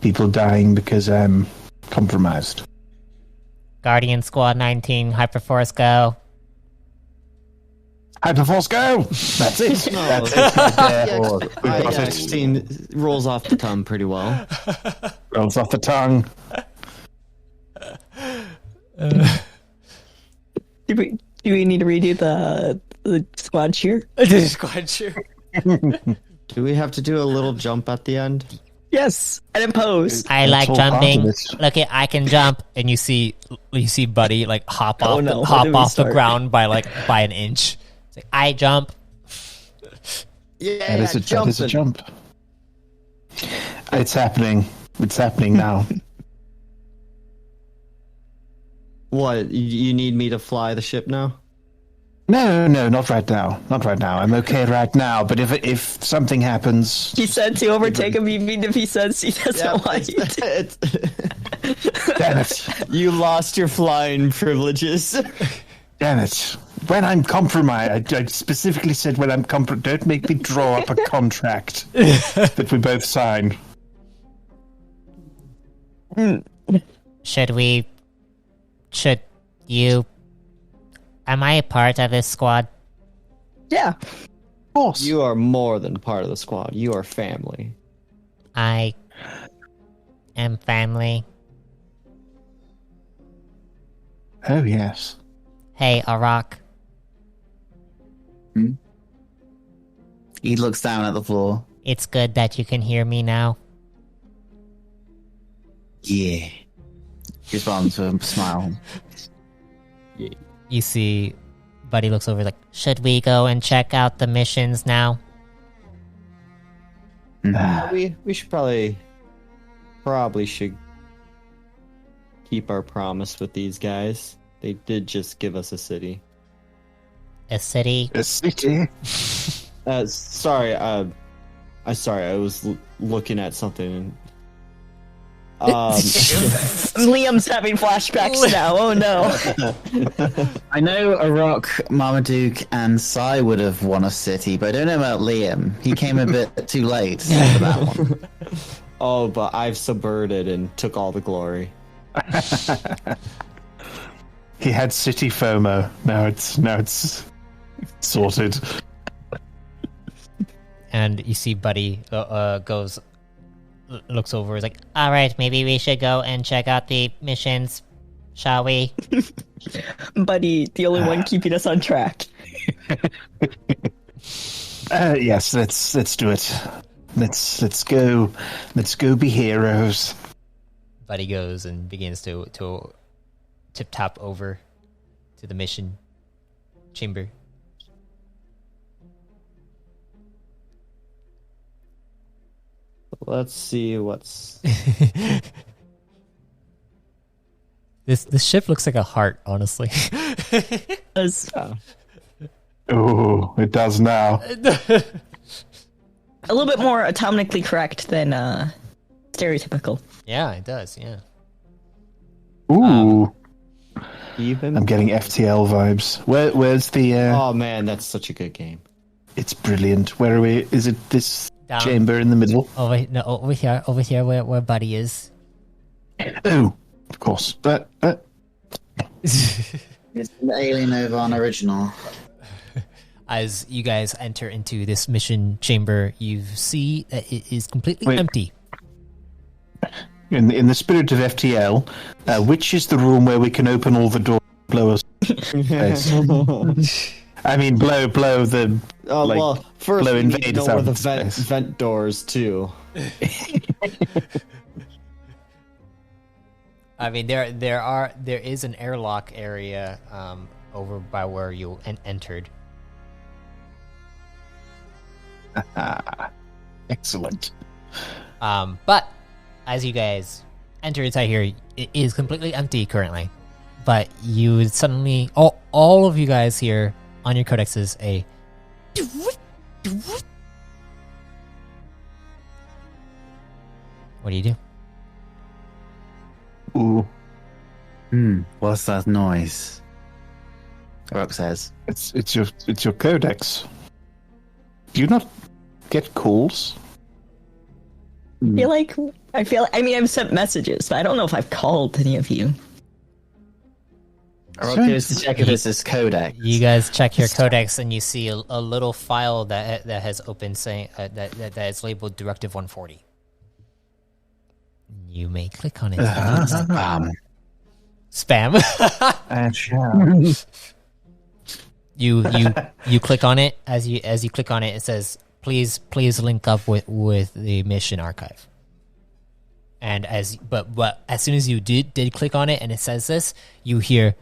people dying because I'm compromised. Guardian Squad 19, Hyperforce go. Hyperforce, go! That's it. No. That's it. Right there. Yeah, We've got it. 16 rolls off the tongue pretty well. Rolls off the tongue. Do we need to redo the squad cheer? Squad cheer. Do we have to do a little jump at the end? Yes, and impose. I That's like all part of jumping. it. Look, I can jump, and you see Buddy like hop Oh off no, when hop did we off the start? ground by an inch. It's like, I jump. Yeah, That is a jump. It's happening. It's happening now. What? You need me to fly the ship now? No, not right now. Not right now. I'm okay right now. But if something happens, He said to overtake him even if he says he doesn't want you to. damn it, You lost your flying privileges. damn it. When I'm compromised, I specifically said when I'm compromised. Don't make me draw up a contract that we both sign. Should you? Am I a part of this squad? Yeah. Of course. You are more than part of the squad. You are family. I am family. Oh yes. Hey, Arak. He looks down at the floor. It's good that you can hear me now. Yeah. He responds with a smile. You see, Buddy looks over like, should we go and check out the missions now? We should probably should keep our promise with these guys. They did just give us a city. A city? A city. Sorry, I was looking at something. Liam's having flashbacks now. Oh no. I know Arok, Marmaduke, and Sai would have won a city, but I don't know about Liam. He came a bit too late for that one. Oh, but I've subverted and took all the glory. He had city FOMO. Now it's sorted. And you see Buddy looks over, is like, alright, maybe we should go and check out the missions, shall we? Buddy, the only one keeping us on track. Yes, let's do it. Let's go. Let's go be heroes. Buddy goes and begins to tip-top over to the mission chamber. Let's see what's. This ship looks like a heart, honestly. Oh, it does now. A little bit more atomically correct than stereotypical. Yeah, it does, yeah. Ooh, Even? I'm getting FTL vibes. Where's the? Oh man, that's such a good game. It's brilliant. Where are we? Is it this Down. chamber in the middle? Over here where Buddy is. Oh, of course. It's the Alien Ovan original. As you guys enter into this mission chamber, you see that it is completely Wait. empty. In the spirit of FTL, which is the room where we can open all the doors, blow us? I mean, blow the. Oh like, well, first blow we need to invaders know out where the of space. vent doors too. I mean, there is an airlock area over by where you entered. Excellent. But as you guys enter inside here, it is completely empty currently. But you suddenly, all of you guys here on your codexes, what do you do? Ooh, What's that noise? Rock says. it's your codex. Do you not get calls? I mean, I've sent messages, but I don't know if I've called any of you. Rock goes to check if it's his codex. You guys check your codex and you see a little file that has opened saying that is labeled Directive 140. You may click on it. Spam. You click on it. As you click on it, it says please link up with the mission archive. And but as soon as you did click on it and it says this, you hear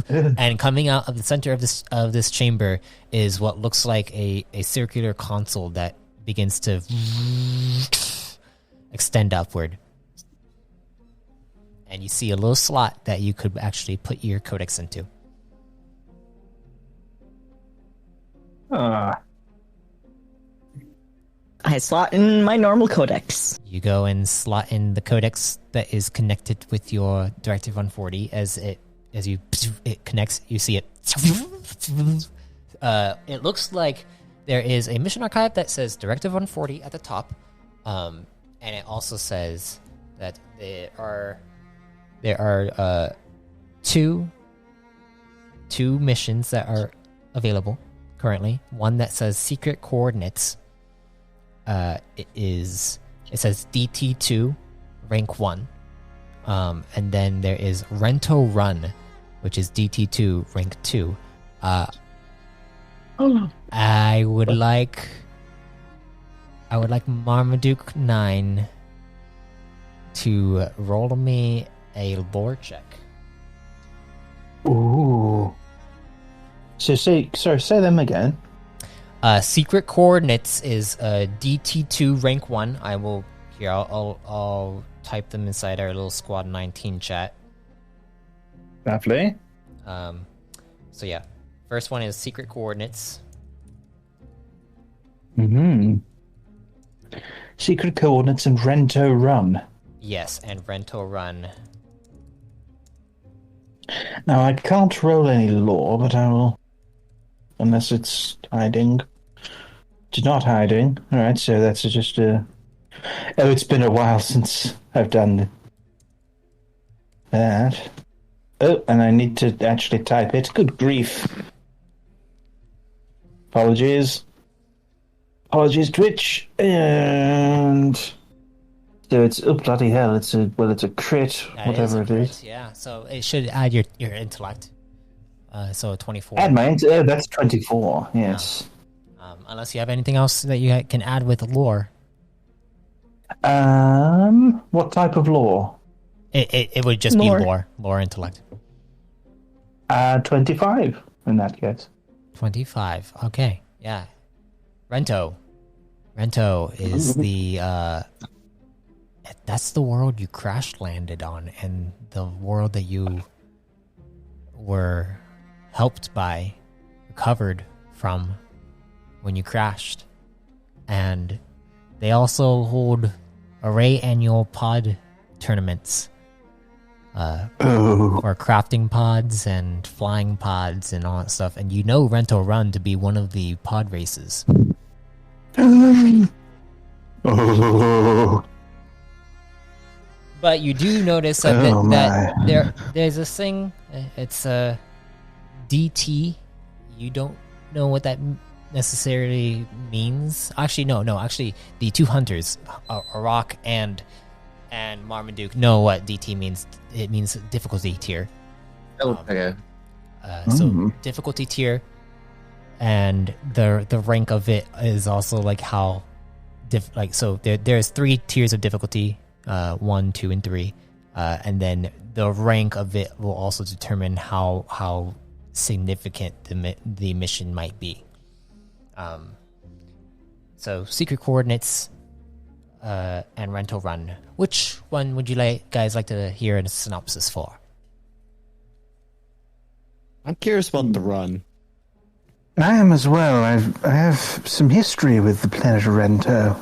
and coming out of the center of this chamber is what looks like a circular console that begins to extend upward. And you see a little slot that you could actually put your codex into. I slot in my normal codex. You go and slot in the codex that is connected with your Directive 140. As it connects, you see it. It looks like there is a mission archive that says Directive 140 at the top, and it also says that there are two missions that are available currently. One that says Secret Coordinates. It says DT2 rank 1, and then there is Rento Run, which is DT2 rank 2. I would like Marmaduke 9 to roll me a lore check. Ooh. So say them again. Secret Coordinates is DT2 rank 1. I'll type them inside our little Squad 19 chat. Lovely. So yeah, first one is Secret Coordinates. Secret Coordinates and Rento Run. Yes, and Rento Run. Now I can't roll any lore, but I will, unless it's hiding. It's not hiding. All right, so that's just a. Oh, it's been a while since I've done that. Oh, and I need to actually type it. Good grief. Apologies, Twitch. And so it's bloody hell. It's a crit, whatever it is. Yeah, so it should add your intellect. So 24. Add my that's 24. Yes. Unless you have anything else that you can add with lore. What type of lore? It would just be lore intellect. 25 in that case. 25. Okay. Yeah. Rento is that's the world you crash landed on, and the world that you were helped by, recovered from when you crashed. And they also hold array annual pod tournaments for crafting pods and flying pods and all that stuff. And you know Rento Run to be one of the pod races. But you do notice that there's this thing. It's a DT. You don't know what that necessarily means. Actually, no. Actually, the two hunters, Arak and Marmaduke, know what DT means. It means difficulty tier. Okay. So difficulty tier, and the rank of it is also like how, so there's 3 tiers of difficulty, 1, 2, and 3, and then the rank of it will also determine how significant the mission might be. So secret coordinates and rental run. Which one would you guys like to hear a synopsis for? I'm curious about the run. I am as well. I have some history with the planet Rento.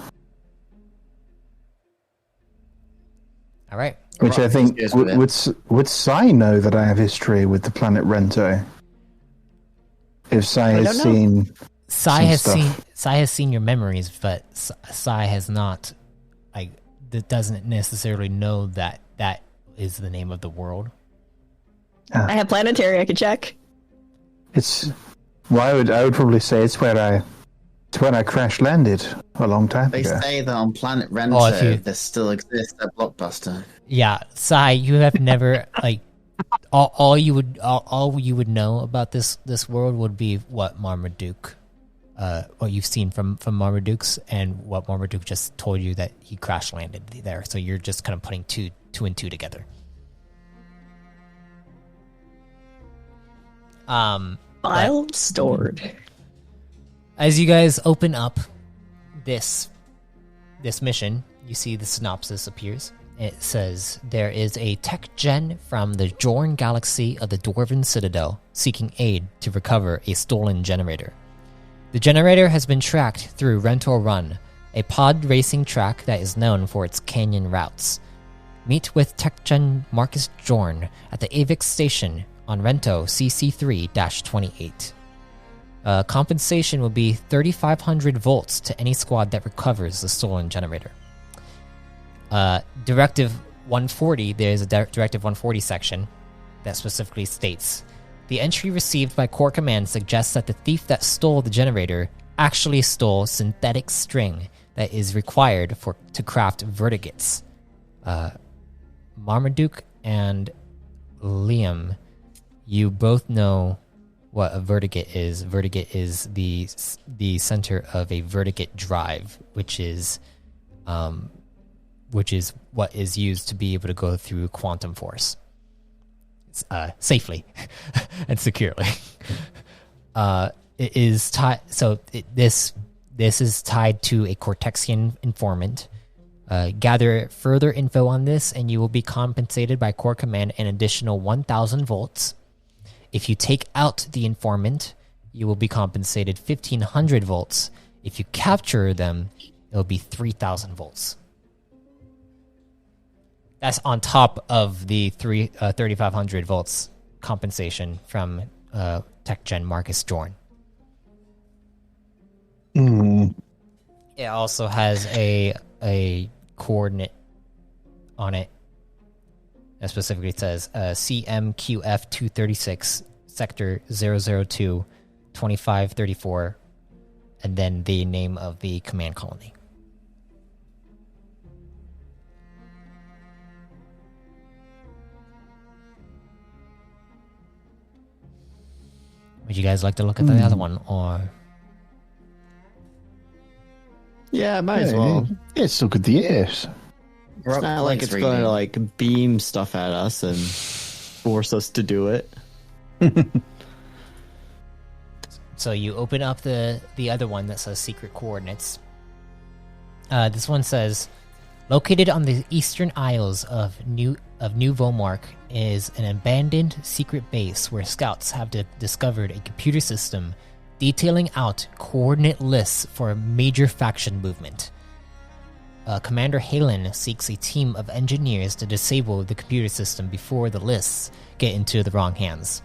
All right. Which I think would Sai know that I have history with the planet Rento? If Sai has seen, Sai has seen your memories, but Sai has not. That doesn't necessarily know that is the name of the world. I have planetary. I could check. It's. Well, I would probably say it's when I crash landed a long time They ago. say that on planet Rento, there still exists a blockbuster. Yeah, Sai, you have never all you would know about this world would be what Marmaduke, what you've seen from Marmaduke's, and what Marmaduke just told you that he crash landed there. So you're just kind of putting two and two together. File stored. As you guys open up this mission, you see the synopsis appears. It says, there is a tech gen from the Jorn galaxy of the Dwarven Citadel seeking aid to recover a stolen generator. The generator has been tracked through Rento Run, a pod racing track that is known for its canyon routes. Meet with tech gen Marcus Jorn at the Avix station on Rento CC3-28. Compensation will be 3,500 volts to any squad that recovers the stolen generator. Directive 140, there's a Directive 140 section that specifically states, the entry received by Core Command suggests that the thief that stole the generator actually stole synthetic string that is required to craft verdigits. Marmaduke and Liam, you both know what a verdigit is. Verdigit is the center of a verdigit drive, which is what is used to be able to go through quantum force safely and securely. It is tied. So this is tied to a Cortexian informant. Gather further info on this, and you will be compensated by Core Command an additional 1,000 volts. If you take out the informant, you will be compensated 1,500 volts. If you capture them, it will be 3,000 volts. That's on top of the 3,500 volts compensation from Tech Gen Marcus Jorn. It also has a coordinate on it that specifically says CMQF 236 sector 002 2534, and then the name of the command colony. Would you guys like to look at the other one, or? Yeah, might as well. Let's look at the yes. It's not like it's going to like beam stuff at us and force us to do it. So you open up the other one that says secret coordinates. This one says, located on the eastern isles of New Vomark is an abandoned secret base where scouts have discovered a computer system detailing out coordinate lists for a major faction movement. Commander Halen seeks a team of engineers to disable the computer system before the lists get into the wrong hands.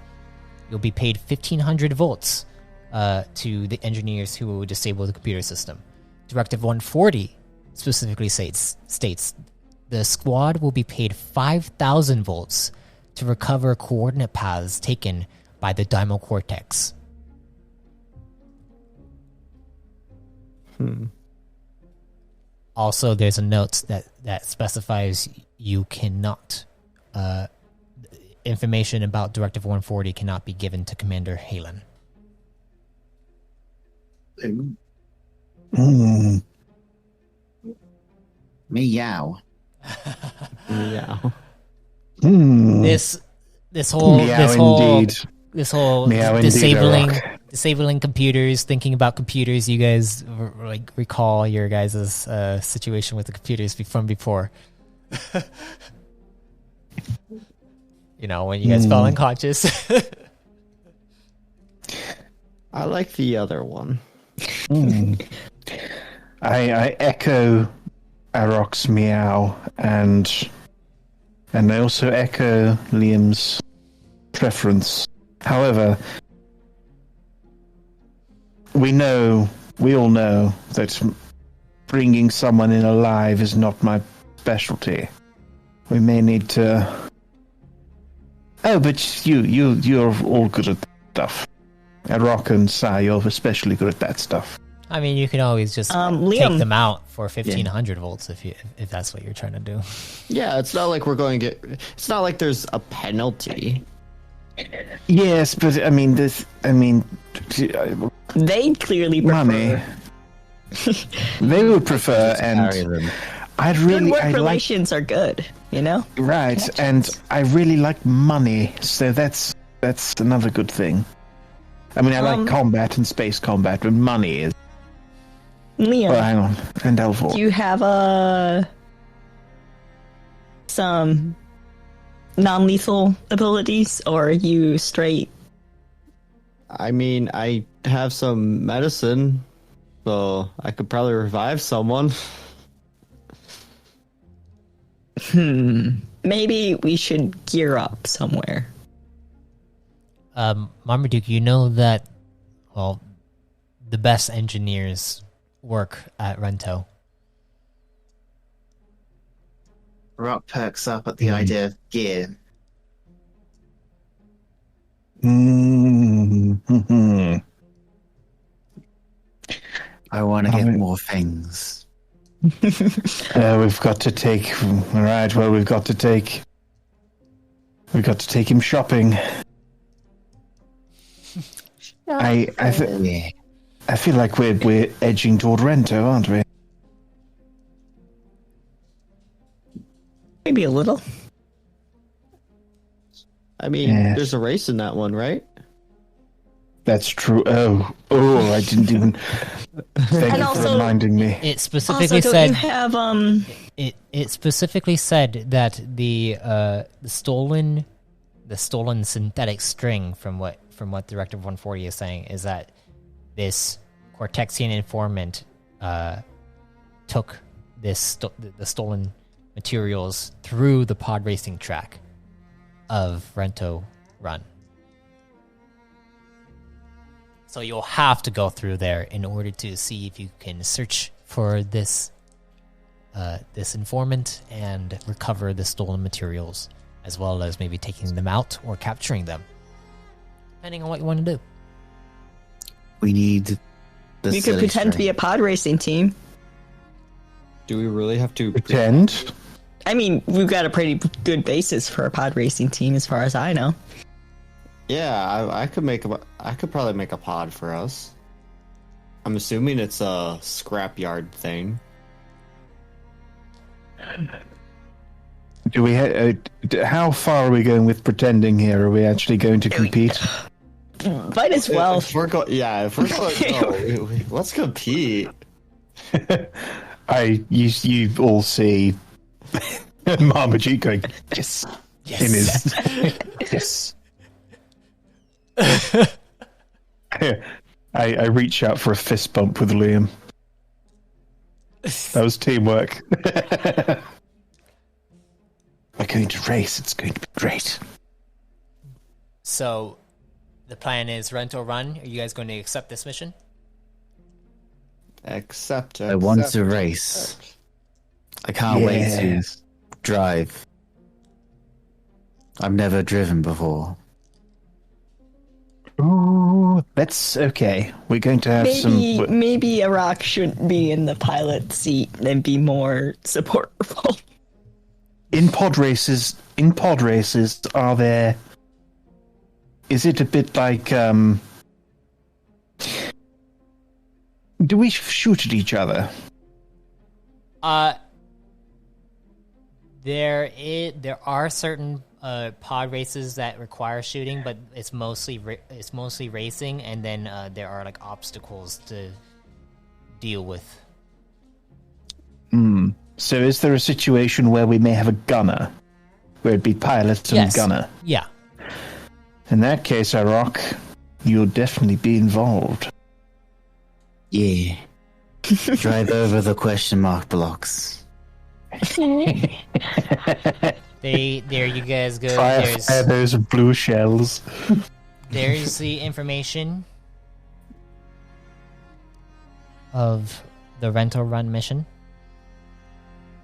You'll be paid 1,500 volts to the engineers who will disable the computer system. Directive 140 specifically states the squad will be paid 5,000 volts to recover coordinate paths taken by the Daimon Cortex. Also, there's a note that specifies you cannot information about Directive 140 cannot be given to Commander Halen. Meow. Meow. This whole Meow indeed. this whole Meow disabling indeed, disabling computers, thinking about computers. You guys like recall your guys' situation with the computers from before. You know, when you guys fell unconscious. I like the other one. I echo Arok's meow, and I also echo Liam's preference. However, we all know that bringing someone in alive is not my specialty. We may need to... Oh, but you're all good at that stuff. Arok and Sai, you're especially good at that stuff. I mean, you can always just Liam. take them out for 1500 volts if that's what you're trying to do. Yeah, it's not like we're going to get... It's not like there's a penalty. Yes, but I mean, They clearly prefer. money. They would prefer, Carry and them. I'd Good really, work I like, relations are good, you know? right, and I really like money, so that's another good thing. I mean, I like combat and space combat, but money is. Liam, Well, hang on, and Elvor. do you have some non-lethal abilities, or are you straight? I mean, I have some medicine, so I could probably revive someone. Maybe we should gear up somewhere. Marmaduke, you know that, well, the best engineers work at Rento. Rock perks up at the idea of gear. Mm-hmm. I want to get more things. We've got to take. Right. Well, we've got to take him shopping. I feel like we're edging toward Rento, aren't we? Maybe a little. I mean, Yes. there's a race in that one, right? That's true. Oh! I didn't even. Thank And you also- for reminding me. It Also, specifically don't said you have it specifically said that the stolen synthetic string from what Directive 140 is saying is that this Cortexian informant took the stolen materials through the pod racing track of Rento Run. So you'll have to go through there in order to see if you can search for this informant and recover the stolen materials, as well as maybe taking them out or capturing them, depending on what you want to do. We need the we could pretend to be a pod racing team. Do we really have to Pretend. I mean, we've got a pretty good basis for a pod racing team, as far as I know. Yeah, I could probably make a pod for us. I'm assuming it's a scrapyard thing. Do we? How far are we going with pretending here? Are we actually going to compete? Might as well. If we're going, no, let's compete. You all see Marmaduke going yes in his yes. I reach out for a fist bump with Liam. That was teamwork. We're going to race. It's going to be great. So, the plan is Rento Run. Are you guys going to accept this mission? Accept. I want to race. I can't wait to drive. I've never driven before. Ooh, that's okay. We're going to have Maybe Iraq shouldn't be in the pilot seat and be more supportful. In pod races, are there? Is it a bit like? Do we shoot at each other? There are certain pod races that require shooting, but it's mostly racing, and then there are like obstacles to deal with. So is there a situation where we may have a gunner? Where it'd be pilot and Yes. gunner? Yeah. In that case, Rock, you'll definitely be involved. Yeah. Drive over the question mark blocks. There you guys go. Fire those blue shells. There's the information of the rental run mission.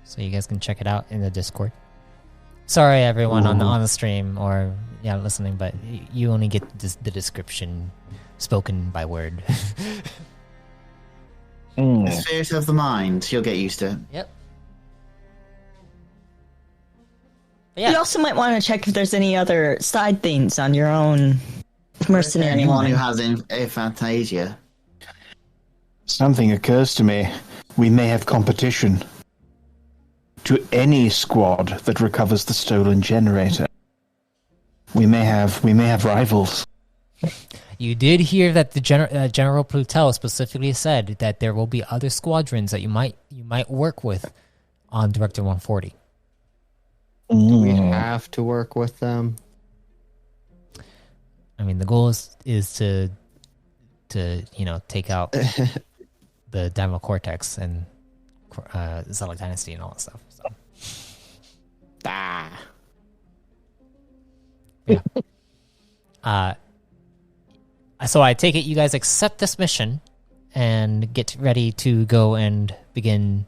So you guys can check it out in the Discord. Sorry, everyone on the stream or listening, but you only get the description spoken by word. Spirit of the mind. You'll get used to it. Yep. But yeah. You also might want to check if there's any other side things on your own mercenary Anyone who line. has aphantasia. Something occurs to me. We may have competition. To any squad that recovers the stolen generator. We may have rivals. You did hear that the General Plutel specifically said that there will be other squadrons that you might work with on Directive 140. Do we have to work with them? I mean, the goal is to take out the Dynamo Cortex and Zella Dynasty and all that stuff. So. Yeah. So I take it you guys accept this mission and get ready to go and begin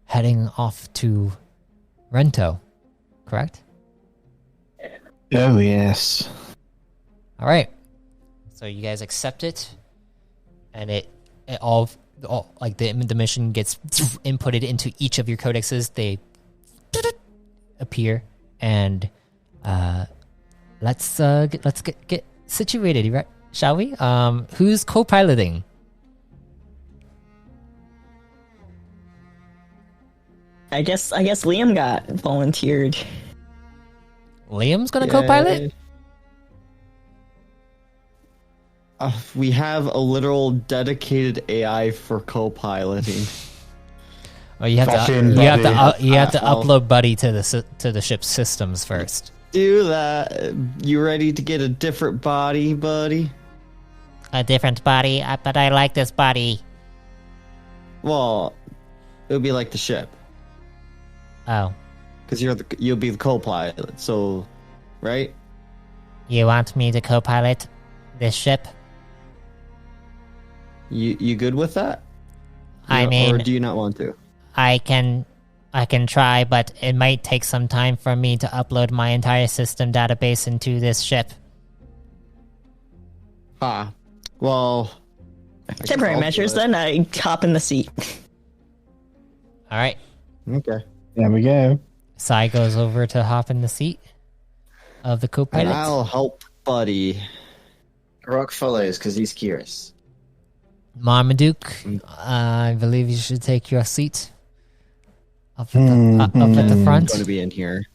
heading off to Rento, correct? Oh, yes. All right. So you guys accept it, and it all like the mission gets inputted into each of your codexes. They appear, and let's get situated, right? Shall we? Who's co-piloting? I guess Liam got volunteered. Liam's gonna co-pilot. We have a literal dedicated AI for co-piloting. Oh, you have to upload Buddy to the ship's systems first. Do that. You ready to get a different body, buddy? A different body, but I like this body. Well, it'll be like the ship. Oh, Because you'll be the co-pilot, so, right? you want me to co-pilot this ship? You good with that? I mean, or do you not want to? I can try, but it might take some time for me to upload my entire system database into this ship. Well, Temporary measures, then I hop in the seat. All right. Okay. There we go. Sai goes over to hop in the seat of the And co-pilot. I'll help Buddy. Rock follows because he's curious. Marmaduke, I believe you should take your seat up at the front. I'm going to be in here.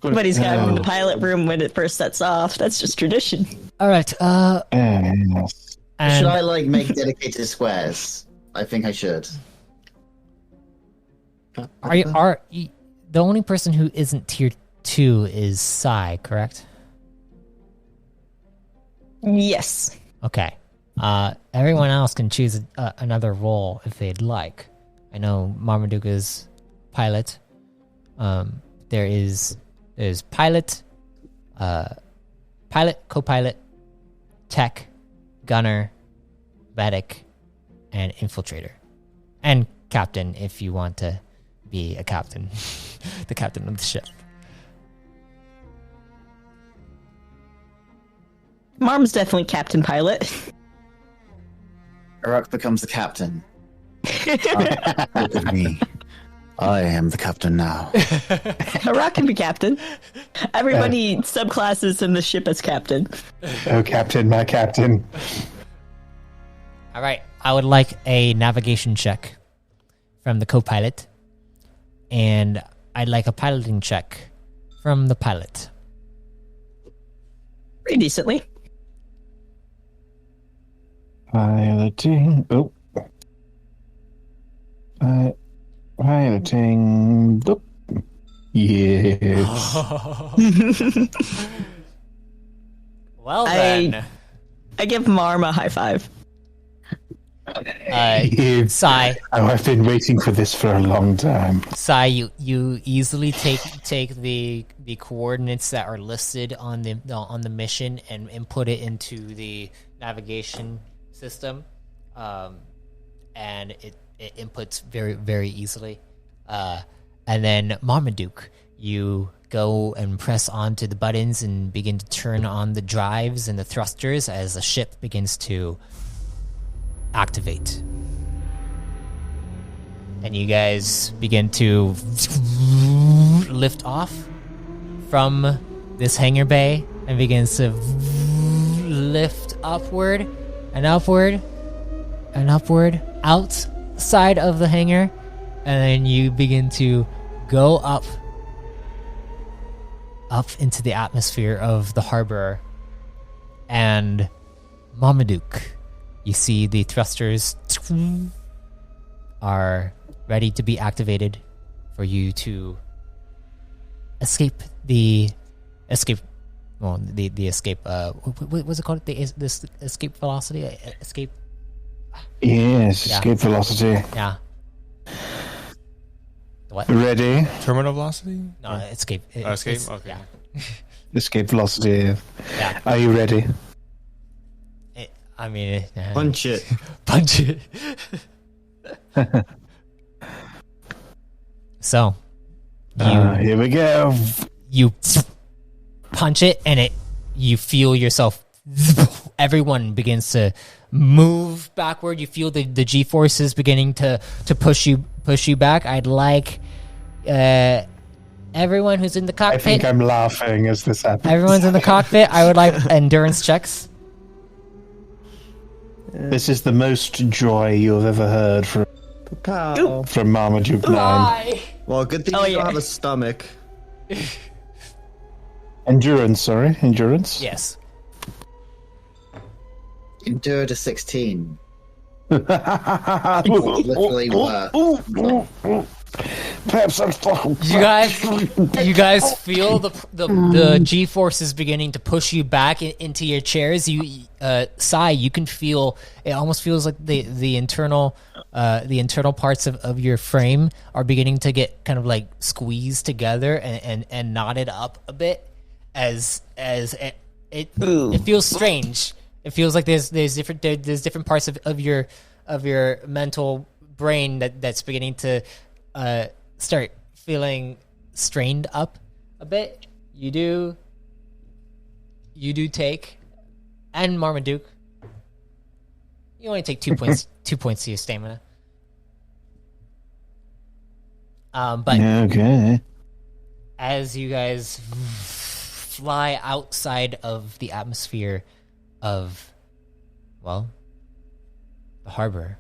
But he's got him in the pilot room when it first sets off. That's just tradition. All right. Yes. Should I And make dedicated squares? I think I should. are you, the only person who isn't tier 2 is Sai, correct? Yes. Okay. Everyone else can choose another role if they'd like. I know Marmaduke is pilot. There's pilot, co-pilot, tech, gunner, medic, and infiltrator, and captain if you want to be a captain, the captain of the ship. Marm's definitely Captain Pilot. Rock becomes the captain. Look at me. I am the captain now. Rock can be Captain. Everybody subclasses in the ship as Captain. Oh, Captain, my Captain. All right. I would like a navigation check from the co-pilot, and I'd like a piloting check from the pilot? Pretty decently. Piloting. Oh. Piloting. Oh. Yes. Well then, I give Marm a high five. Sai. Oh, I've been waiting for this for a long time. Sai, you easily take the coordinates that are listed on the mission and input it into the navigation system, and it inputs very, very easily. And then Marmaduke, you go and press onto the buttons and begin to turn on the drives and the thrusters as the ship begins to activate. And you guys begin to lift off from this hangar bay and begins to lift upward and upward and upward outside of the hangar, and then you begin to go up into the atmosphere of the harbor. And Marmaduke, you see the thrusters are ready to be activated for you to escape the escape. Well, the escape. What was it called? This escape velocity. Escape. Yes, Yeah. escape velocity. Yeah. What? Ready? Terminal velocity? No, escape. Escape? It's- Okay. Yeah. Escape velocity. Yeah. Are you ready? Punch it. Punch it. So, Here we go. you punch it, and you feel yourself. Everyone begins to move backward. You feel the G forces beginning to push you back. I'd like everyone who's in the I cockpit. think I'm laughing as this happens. Everyone's in the cockpit. I would like endurance checks. This is the most joy you've ever heard from Marmaduke 9. Well, good thing Oh, you yeah. don't have a stomach. Endurance, sorry. Endurance? Yes. Endured a 16. Literally worse. Perhaps I'm fucking... You guys feel the G forces beginning to push you back into your chairs. Sai, you can feel it. Almost feels like the internal parts of your frame are beginning to get kind of like squeezed together and knotted up a bit as it feels strange. It feels like there's different parts of your mental brain that's beginning to start feeling strained up a bit. You do take, and Marmaduke, you only take 2 points. 2 points to your stamina. But Okay. as you guys fly outside of the atmosphere of, well, the harbor,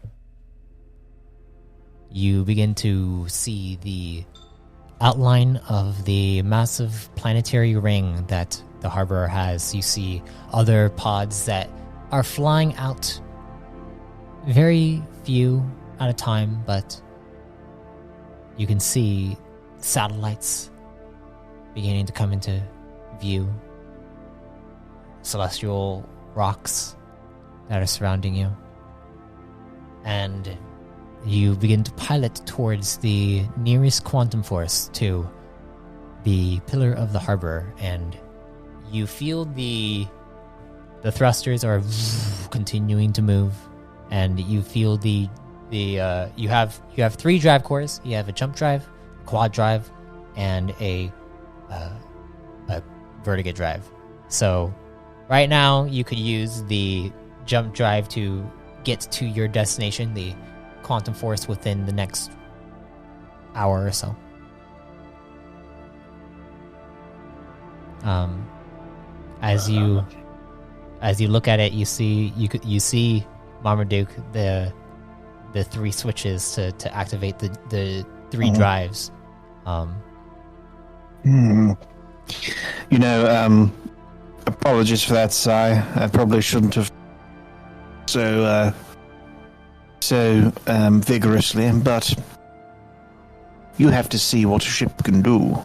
you begin to see the outline of the massive planetary ring that the harbor has. You see other pods that are flying out, very few at a time, but you can see satellites beginning to come into view, celestial rocks that are surrounding you, and you begin to pilot towards the nearest quantum force to the pillar of the harbor, and you feel the thrusters are continuing to move, and you feel you have 3 drive cores. You have a jump drive, quad drive, and a vertigo drive. So right now you could use the jump drive to get to your destination, the quantum force, within the next hour or so. As you look at it, you see Marmaduke, the 3 switches to activate the 3 drives. Apologies for that, Sai. I probably shouldn't have so vigorously, but you have to see what a ship can do.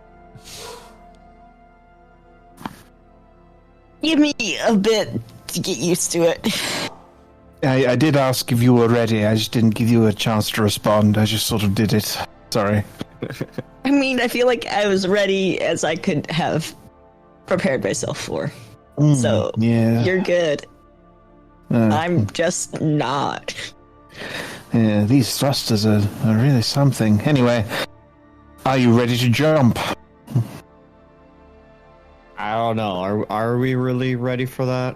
Give me a bit to get used to it. I did ask if you were ready. I just didn't give you a chance to respond. I just sort of did it. Sorry. I mean, I feel like I was ready as I could have prepared myself for. So, yeah. You're good. I'm just not. Yeah, these thrusters are really something. Anyway, are you ready to jump? I don't know. Are we really ready for that?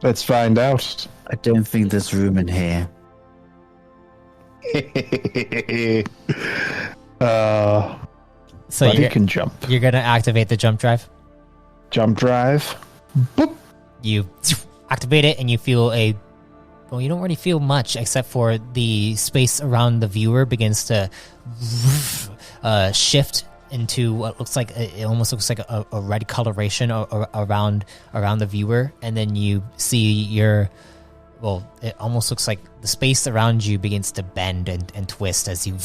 Let's find out. I don't think there's room in here. So but you can jump. You're gonna activate the jump drive. Jump drive. Boop. You activate it, and you feel you don't really feel much except for the space around the viewer begins to shift into what looks like it almost looks like a red coloration around the viewer, and then you see it almost looks like the space around you begins to bend and twist as you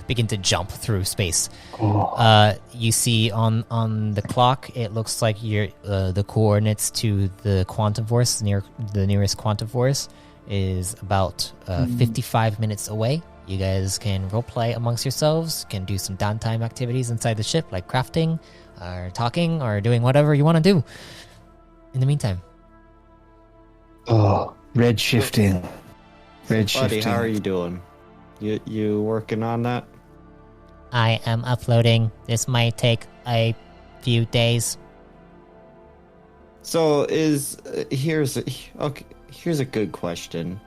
begin to jump through space. You see on the clock, it looks like the coordinates to the quantum force, the nearest quantum force, is about 55 minutes away. You guys can roleplay amongst yourselves, can do some downtime activities inside the ship, like crafting, or talking, or doing whatever you want to do. In the meantime. Oh, red shifting. Buddy, how are you doing? You working on that? I am uploading. This might take a few days. So here's a good question.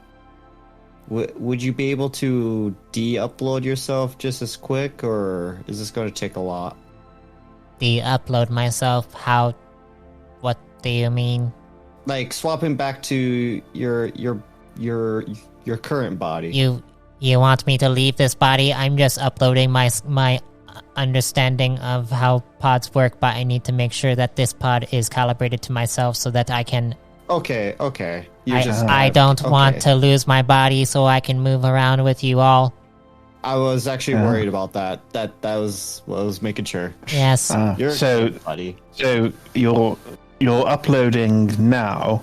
Would you be able to de-upload yourself just as quick, or is this going to take a lot? De-upload myself? How? What do you mean? Like swapping back to your current body. You want me to leave this body? I'm just uploading my understanding of how pods work, but I need to make sure that this pod is calibrated to myself so that I can. Okay. I don't want to lose my body so I can move around with you all. I was actually worried about that. That was what I was making sure. Yes. You're so, buddy. So you're uploading now,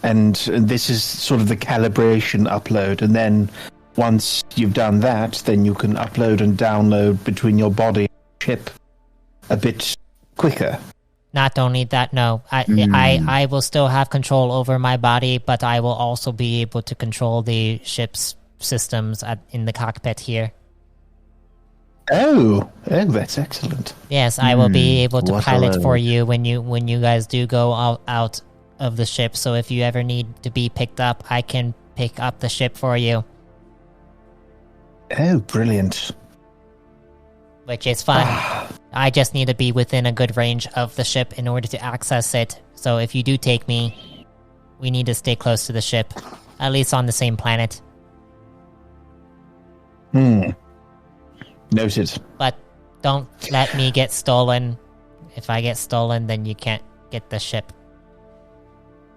and this is sort of the calibration upload, and then once you've done that, then you can upload and download between your body and chip a bit quicker. Not only that, no. I will still have control over my body, but I will also be able to control the ship's systems in the cockpit here. Oh, that's excellent. Yes, I will be able to what pilot a for load. you when you guys do go out of the ship. So if you ever need to be picked up, I can pick up the ship for you. Oh, brilliant. Which is fun. I just need to be within a good range of the ship in order to access it. So if you do take me, we need to stay close to the ship. At least on the same planet. Noted. But don't let me get stolen. If I get stolen, then you can't get the ship.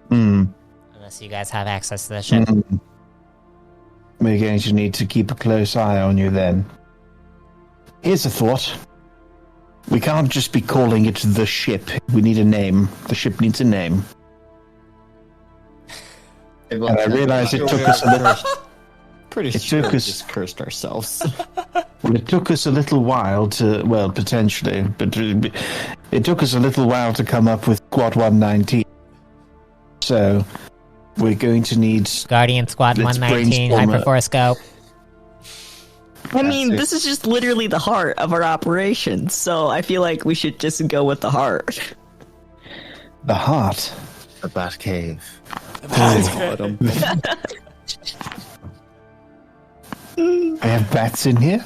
Unless you guys have access to the ship. We're going to need to keep a close eye on you then. Here's a thought. We can't just be calling it the ship. We need a name. The ship needs a name. And I realize it took us a little... Pretty sure we just cursed ourselves. Well, it took us a little while to... Well, potentially. But it took us a little while to come up with Squad 119. So, we're going to need... Guardian Squad Let's 119, brainstorm Hyperforce Go. I mean, this is just literally the heart of our operation, so I feel like we should just go with the heart. The heart. The Bat Cave. I have bats in here.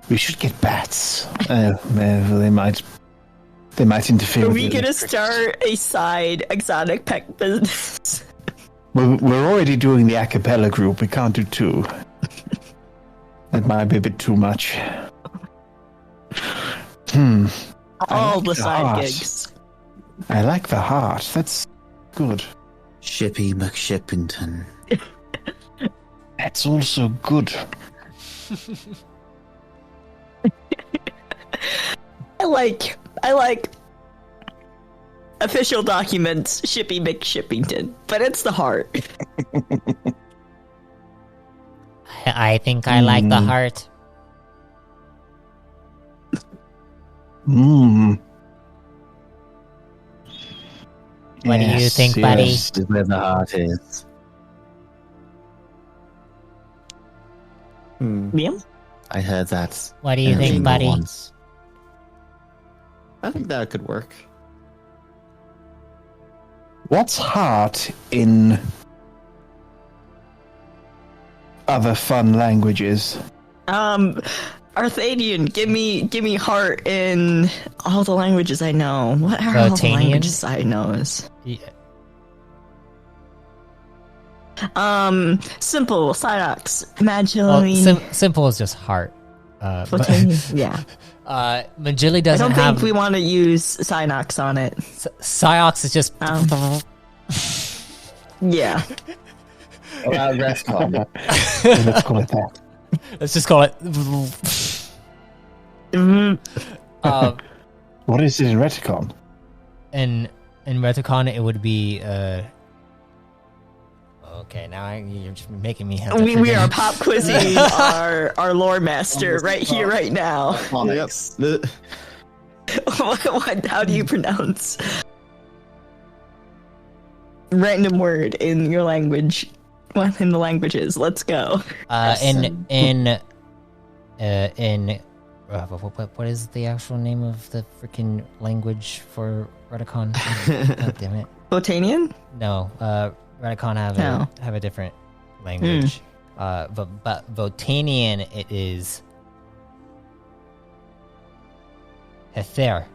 We should get bats. They might interfere Are with we it. gonna start a side exotic pet business? We're already doing the a cappella group. We can't do two. That might be a bit too much. All the the side heart. gigs. I like the heart. That's good. Shippy McShippington. That's also good. I like official documents, Shippy McShippington, but it's the heart. I think I like the heart. Mmm. What do you think, buddy? This is where the heart is. Yeah. I heard that. What do you in a think, jingle buddy? once. I think that could work. What's heart in other fun languages? Arthadian, give me heart in all the languages I know. What are all the Rotanian? languages I know? Yeah. Simple, Cyrox, Well, Magillary, simple is just heart. But, Rotanian. Yeah. Magilli I doesn't don't have. think we want to use Synox on it. Psyox is just. Yeah. Let's Let's call it that. Let's just call it. What is it in Reticon? in Reticon, it would be. Okay, now you're just making me have to. We forget. are pop quizzing our lore master right here, right now. Yep. How do you pronounce random word in your language? One in the languages. Let's go. What is the actual name of the freaking language for Reticon? God damn it! Botanian? No, Reticon No. have a different language. But Votanian it is Hether.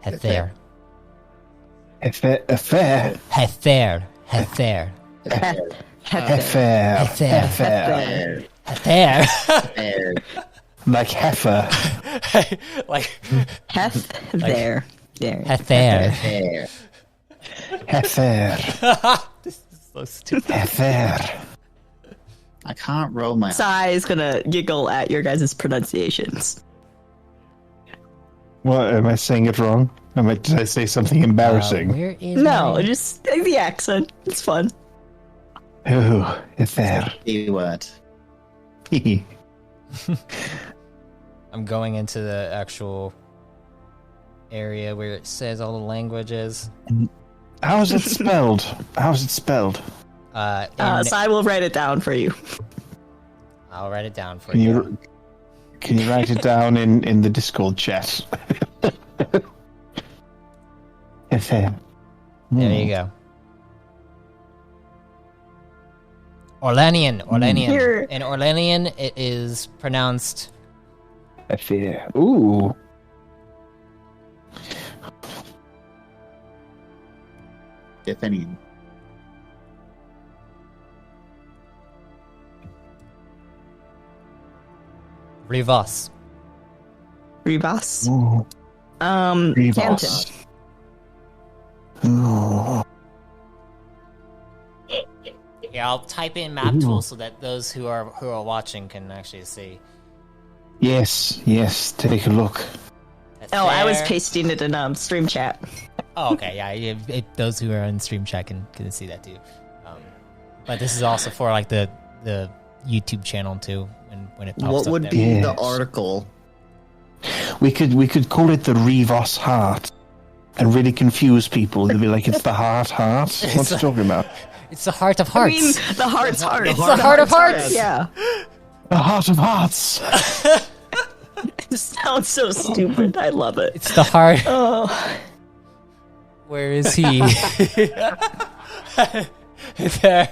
Hether. Affair. Hether. Hether. Affair. Hether. Hether. Like heifer. Like Heth there. There. Hether. Heifer. This is so stupid. Heifer. I can't roll my. Sai is gonna giggle at your guys' pronunciations. What, am I saying it wrong? Did I say something embarrassing? Where is No, my- just the accent. It's fun. Oh, heifer. Keyword. I'm going into the actual area where it says all the languages. How is it spelled? How's it spelled? Sai will write it down for you. I'll write it down for Can you. you write it down in the Discord chat? Heifer. There you go. Orlanian. Here. In Orlanian, it is pronounced Heifer. Ooh. If any. Rivos. Rivas. Ooh. Canton. Ooh. Here, I'll type in map tool so that those who are watching can actually see. Yes, take a look. Oh, I was There. pasting it in stream chat. Oh, okay, yeah. Those who are in stream chat can see that too. But this is also for like the YouTube channel too. When it pops What up would there. be Yes. the article? We could call it the Rivos heart and really confuse people. They'll be like, it's the heart. What's he talking about? It's the heart of I hearts. mean, the heart's heart. It's the heart of hearts. Yeah. The heart of hearts. It sounds so stupid. I love it. It's the heart. Oh, Where is he? There.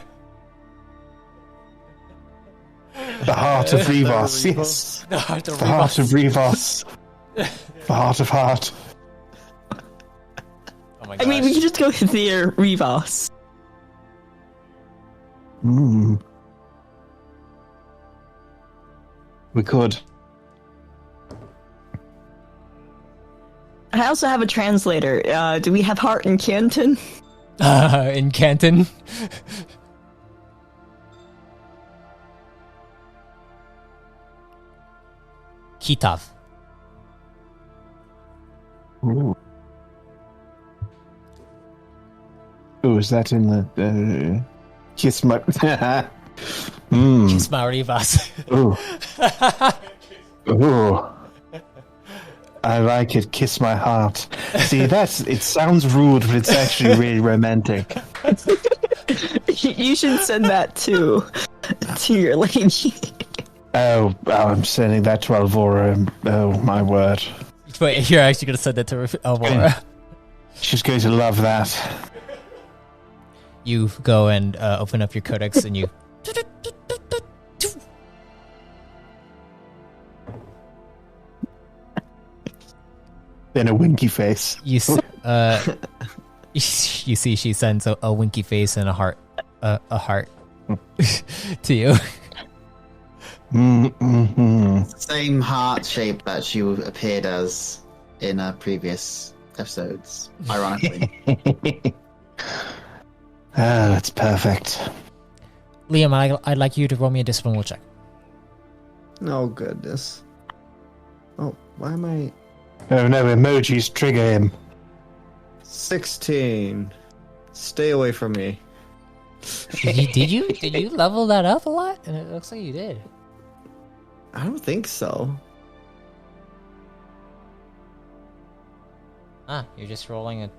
The heart of Rivos. Yes. The heart of The heart of Rivos. The heart of heart. Oh my I gosh. mean, we could just go there, Rivas. Mm. We could. I also have a translator. Do we have heart in Canton? In Canton. Kitav. Ooh. Oh, is that in the kiss my? Kiss my Rivas. Ooh. Ooh. I like it. Kiss my heart. See, it sounds rude, but it's actually really romantic. You should send that to your lady. Oh, I'm sending that to Alvora. Oh, my word. Wait, you're actually going to send that to Alvora? She's going to love that. You go and open up your codex and you... Then a winky face. You see she sends a winky face and a heart to you. Same heart shape that she appeared as in previous episodes, ironically. Oh, it's perfect. Liam, I'd like you to roll me a discipline check. Oh, goodness. Oh, why am I... Oh no, emojis trigger him. 16. Stay away from me. Did you level that up a lot? And it looks like you did. I don't think so. You're just rolling it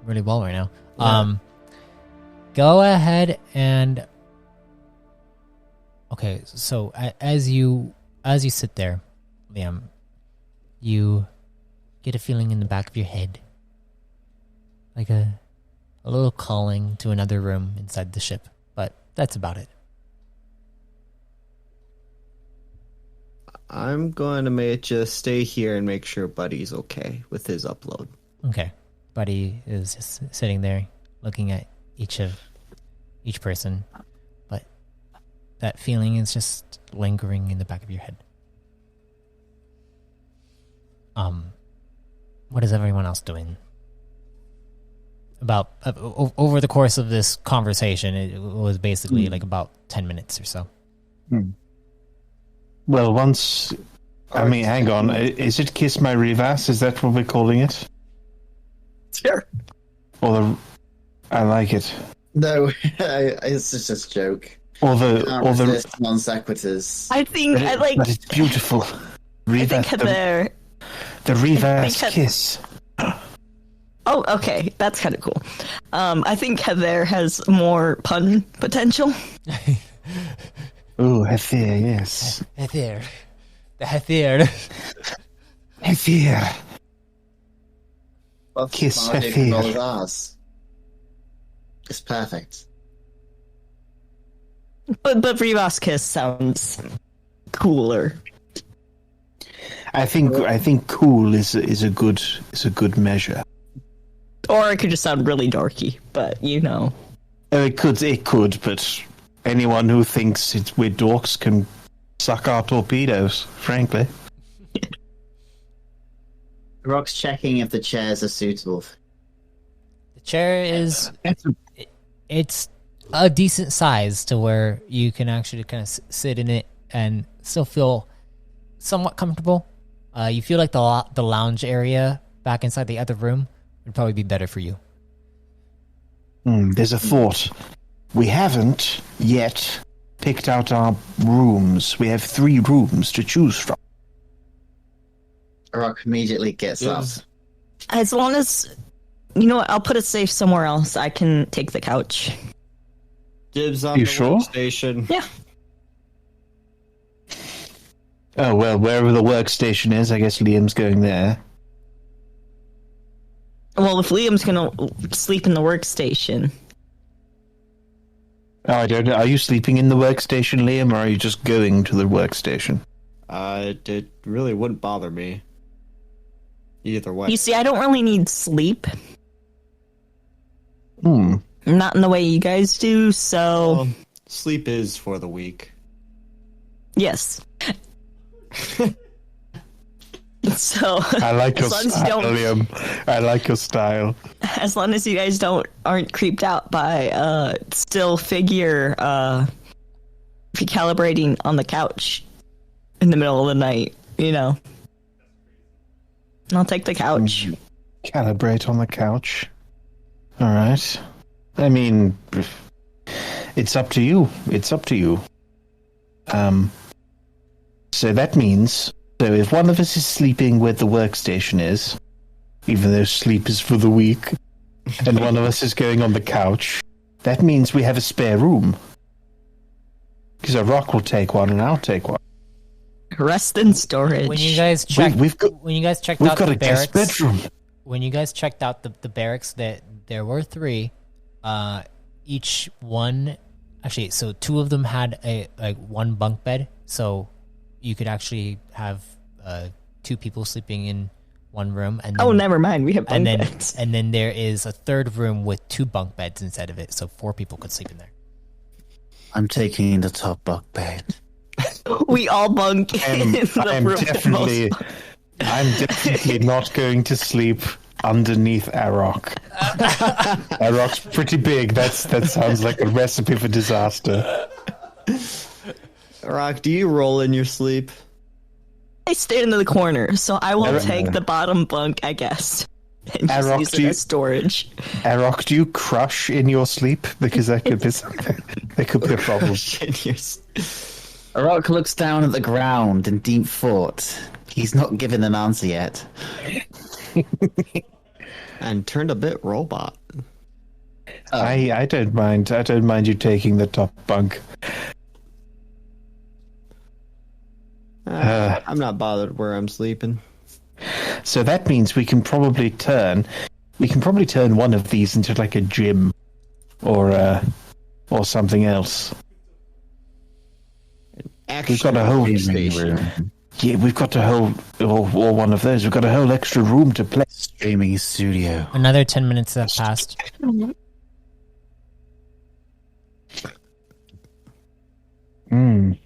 really well right now. Yeah. Go ahead and... Okay, so as you sit there, Liam, you get a feeling in the back of your head, like a little calling to another room inside the ship, but that's about it. I'm going to just stay here and make sure Buddy's okay with his upload. Okay. Buddy is just sitting there looking at each person, but that feeling is just lingering in the back of your head. What is everyone else doing? About over the course of this conversation, it was basically like about 10 minutes or so. Well, once... I mean, hang on. Is it Kiss My Rivas? Is that what we're calling it? Sure. I like it. No, it's just a joke. Or the non sequiturs. I think I like. But it's beautiful. Rivas, I think Heather. The Rivas Kiss. Oh, okay, that's kind of cool. I think Heather has more pun potential. Oh, Heather, yes. Heather. The Heather. Heather. Kiss Heather. It's perfect. But Rivos Kiss sounds cooler. I think cool is a good measure. Or it could just sound really dorky, but you know. It could, but anyone who thinks we're dorks can suck our torpedoes, frankly. Rock's checking if the chairs are suitable. The chair is... It's a decent size to where you can actually kind of sit in it and still feel somewhat comfortable. You feel like the lounge area back inside the other room would probably be better for you. There's a thought. We haven't yet picked out our rooms. We have 3 rooms to choose from. Rock immediately gets up. As long as... You know what? I'll put it safe somewhere else. I can take the couch. Dibs on You the sure? workstation. Yeah. Oh, well, wherever the workstation is, I guess Liam's going there. Well, if Liam's gonna sleep in the workstation... Oh, I don't know. Are you sleeping in the workstation, Liam, or are you just going to the workstation? It really wouldn't bother me. Either way. You see, I don't really need sleep. Not in the way you guys do, so... Sleep is for the weak. Yes. So I like your as long as you style, don't- Liam. I like your style. as long as you guys aren't creeped out by still figure recalibrating on the couch in the middle of the night, I'll take the couch. Calibrate on the couch. All right. I mean, it's up to you. It's up to you. So that means, so if one of us is sleeping where the workstation is, even though sleep is for the weak, and one of us is going on the couch, that means we have a spare room. Because a rock will take one and I'll take one. Rest in storage. When you guys checked, we've got out a the guest barracks, bedroom. when you guys checked out the barracks, that there were 3. Each one, actually, so 2 of them had a one bunk bed, so you could actually have 2 people sleeping in one room. And then, never mind. We have bunk beds. And then there is a third room with 2 bunk beds instead of it, so 4 people could sleep in there. I'm taking the top bunk bed. We all bunk in the I'm room. definitely not going to sleep underneath Arok. Arok's pretty big. That sounds like a recipe for disaster. Rock, do you roll in your sleep? I stand in the corner, so I will take the bottom bunk, I guess. And just Arok, use it as storage. Arok, do you crush in your sleep? Because that could be something. That could be a problem. Rock looks down at the ground in deep thought. He's not given an answer yet. And turned a bit robot. I don't mind. I don't mind you taking the top bunk. I'm not bothered where I'm sleeping. So that means we can probably turn one of these into like a gym, or something else. We've got a whole station. Yeah, we've got a whole or one of those. We've got a whole extra room to play. Streaming studio. Another 10 minutes have passed. Do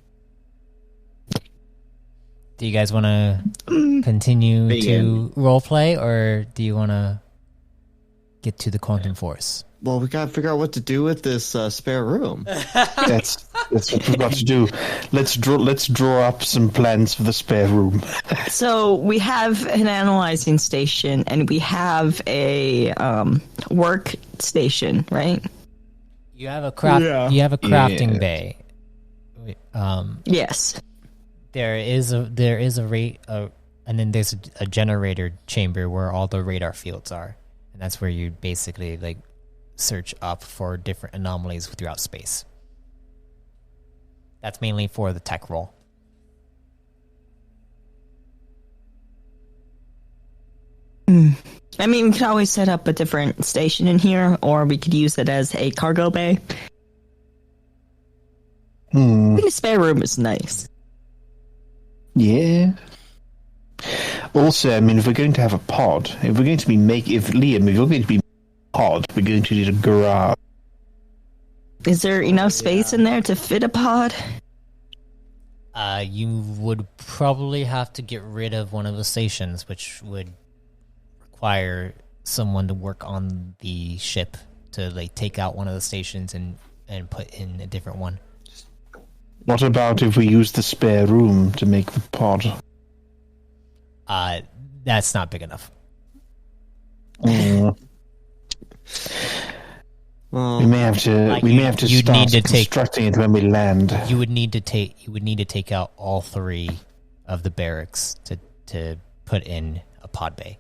you guys want to continue to roleplay, or do you want to get to the quantum force? Well, we gotta figure out what to do with this spare room. That's what we've got to do. Let's draw up some plans for the spare room. So we have an analyzing station, and we have a work station, right? You have a craft. You have a crafting bay. Yes. There is a rate, and then there's a generator chamber where all the radar fields are, and that's where you basically like search up for different anomalies throughout space. That's mainly for the tech role. I mean, we could always set up a different station in here, or we could use it as a cargo bay. I think a spare room is nice. Yeah. Also, I mean, if we're going to have a pod, if you're going to be pod, we're going to need a garage. Is there enough space in there to fit a pod? You would probably have to get rid of one of the stations, which would require someone to work on the ship to like take out one of the stations and put in a different one. What about if we use the spare room to make the pod? That's not big enough. We may have to start constructing it when we land. You would need to take out all 3 of the barracks to put in a pod bay.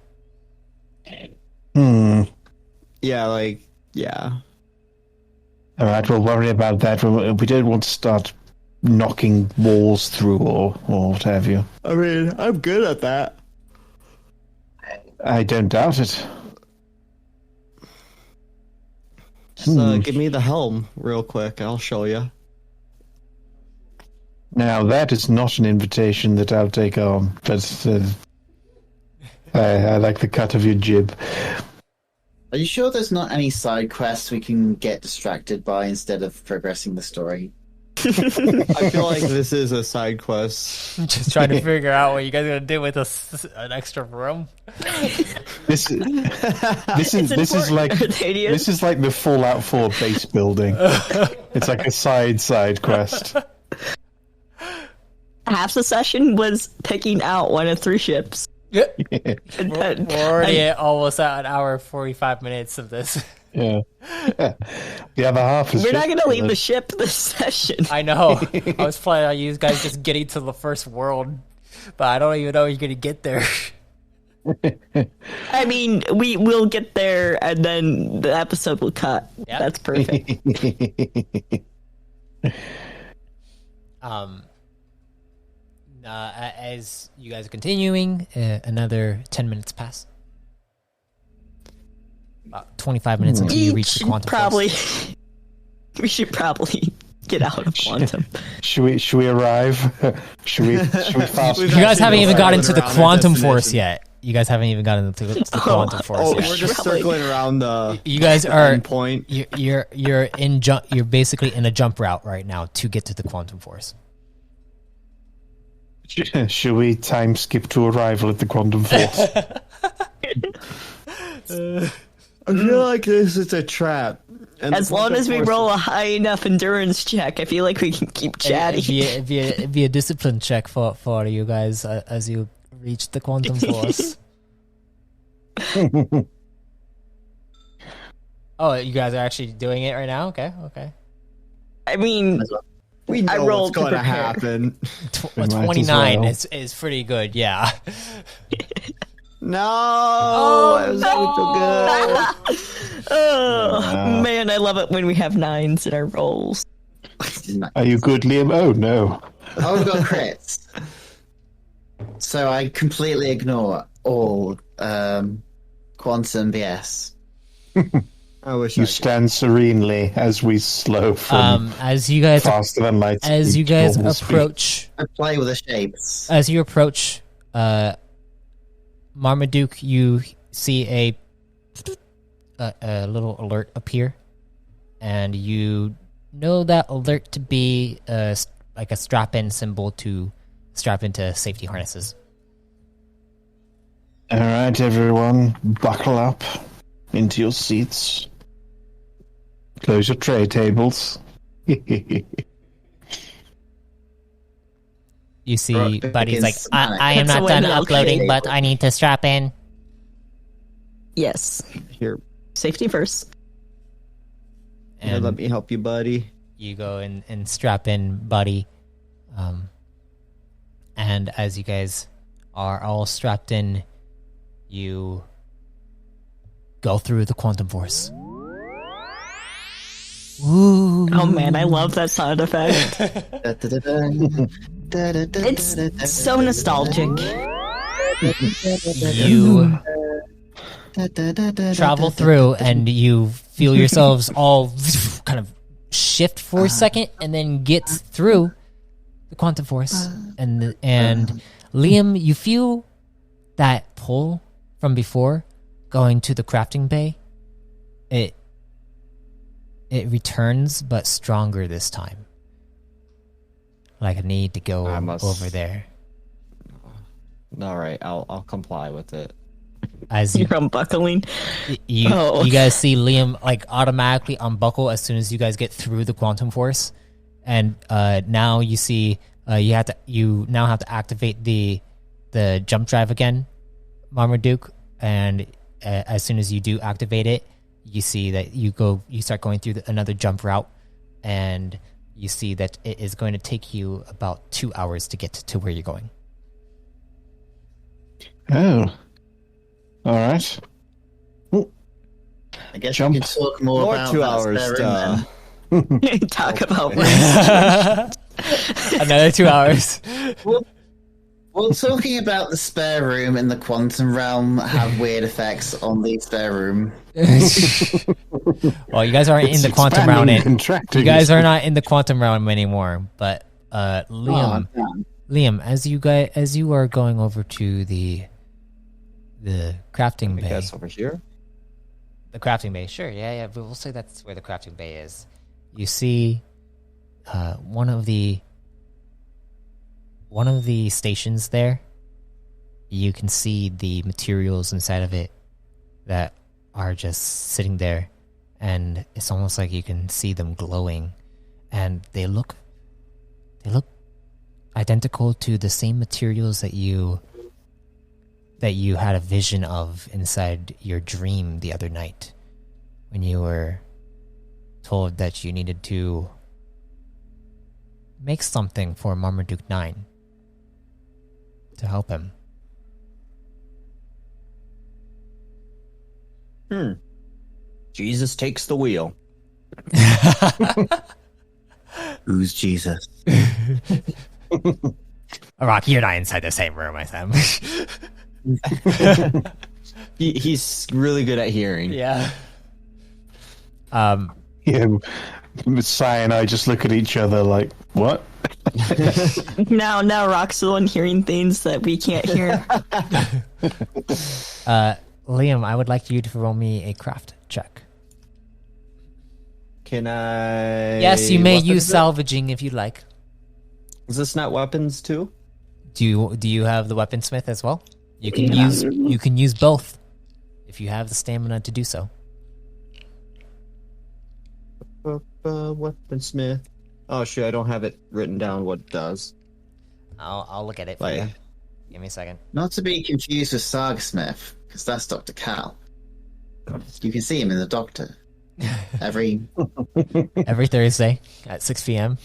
Yeah. All right, we'll worry about that. We don't want to start knocking walls through or what have you. I mean, I'm good at that. I don't doubt it. Just give me the helm real quick. I'll show you. Now, that is not an invitation that I'll take on, but I like the cut of your jib. Are you sure there's not any side quests we can get distracted by instead of progressing the story? I feel like this is a side quest. Just trying to figure out what you guys are gonna do with an extra room. This is like the Fallout 4 base building. It's like a side quest. Half the session was picking out one of 3 ships. Yep. And then- We're already almost at an hour 45 minutes of this. Yeah. The other half is We're not ship going to leave the building. ship this session. I know. I was planning on you guys just getting to the first world, but I don't even know you're gonna get there. I mean, we will get there, and then the episode will cut. Yep. That's perfect. As you guys are continuing, another 10 minutes pass. About 25 minutes until you reach the quantum force. We should probably get out of quantum. Should we arrive? Should we fast? You guys haven't even gotten to the around our quantum force destination. yet. You guys haven't even gotten to the quantum force Oh, yet. we're just Probably. circling around the You guys are point. you're in jump. You're basically in a jump route right now to get to the quantum force. Should we time skip to arrival at the quantum force? I feel like this is a trap. And As the long as we force- roll a high enough endurance check, I feel like we can keep chatting. It'd be a discipline check for you guys as you reach the quantum force. Oh, you guys are actually doing it right now? Okay. I mean, we know I what's rolled to going to prepare. happen. might as 29 well. is pretty good, yeah. No, I was doing so good. oh, man, I love it when we have 9s in our rolls. Are you good, Liam? Oh no. Oh, we've got crits. So I completely ignore all quantum BS. I wish You I could. stand serenely as we slow from As you guys faster than light. as speed you to guys normal speed. approach I play with the shapes. as you approach Marmaduke, you see a little alert appear, and you know that alert to be like a strap-in symbol to strap into safety harnesses. All right, everyone, buckle up into your seats. Close your tray tables. You see, Right, Buddy's like, begins I am That's not the way done they'll uploading, create but I need to strap in. Yes. Here, Safety first. here, And let me help you, buddy. you go and strap in Buddy. And as you guys are all strapped in, you go through the quantum force. Ooh. Oh man, I love that sound effect. It's It's so nostalgic. You travel through and you feel yourselves all kind of shift for a second and then get through the quantum force. And Liam, you feel that pull from before going to the crafting bay. It returns, but stronger this time. Like I need to go I must- over there. All right, I'll comply with it. As you You're unbuckling. you Oh. you guys see Liam like automatically unbuckle as soon as you guys get through the quantum force, and now you see you now have to activate the jump drive again, Marmaduke, and as soon as you do activate it, you see that you start going through another jump route, and you see that it is going to take you about 2 hours to get to where you're going. Oh. All right. I guess Jump. we can talk more More about 2 that hours. spare room then. Talk about Another 2 hours. Well, talking about the spare room in the quantum realm have weird effects on the spare room. Well, you guys aren't in It's the quantum realm. expanding and contracting. You guys are not in the quantum realm anymore. But Liam, Oh, damn. Liam, as you are going over to the crafting I think bay, that's over here. the crafting bay. Sure, yeah. We'll say that's where the crafting bay is. You see one of the stations there, you can see the materials inside of it that are just sitting there, and it's almost like you can see them glowing, and they look identical to the same materials that you had a vision of inside your dream the other night when you were told that you needed to make something for Marmaduke 9 to help him. Jesus takes the wheel. Who's Jesus? Rocky, you're not inside the same room as him. He's really good at hearing. Yeah. Yeah, Sai and I just look at each other like, what? Now Rock's the one hearing things that we can't hear. Liam, I would like you to roll me a craft check. Can I? Yes, you may weapons use it? salvaging if you'd like. Is this not weapons too? Do you have the weaponsmith as well? You can use both if you have the stamina to do so. Weaponsmith. Oh shoot, I don't have it written down what it does. I'll look at it for Like, you. Give me a second. Not to be confused with Sagasmith, because that's Dr. Cal. You can see him in the Doctor. Every Thursday at 6 p.m.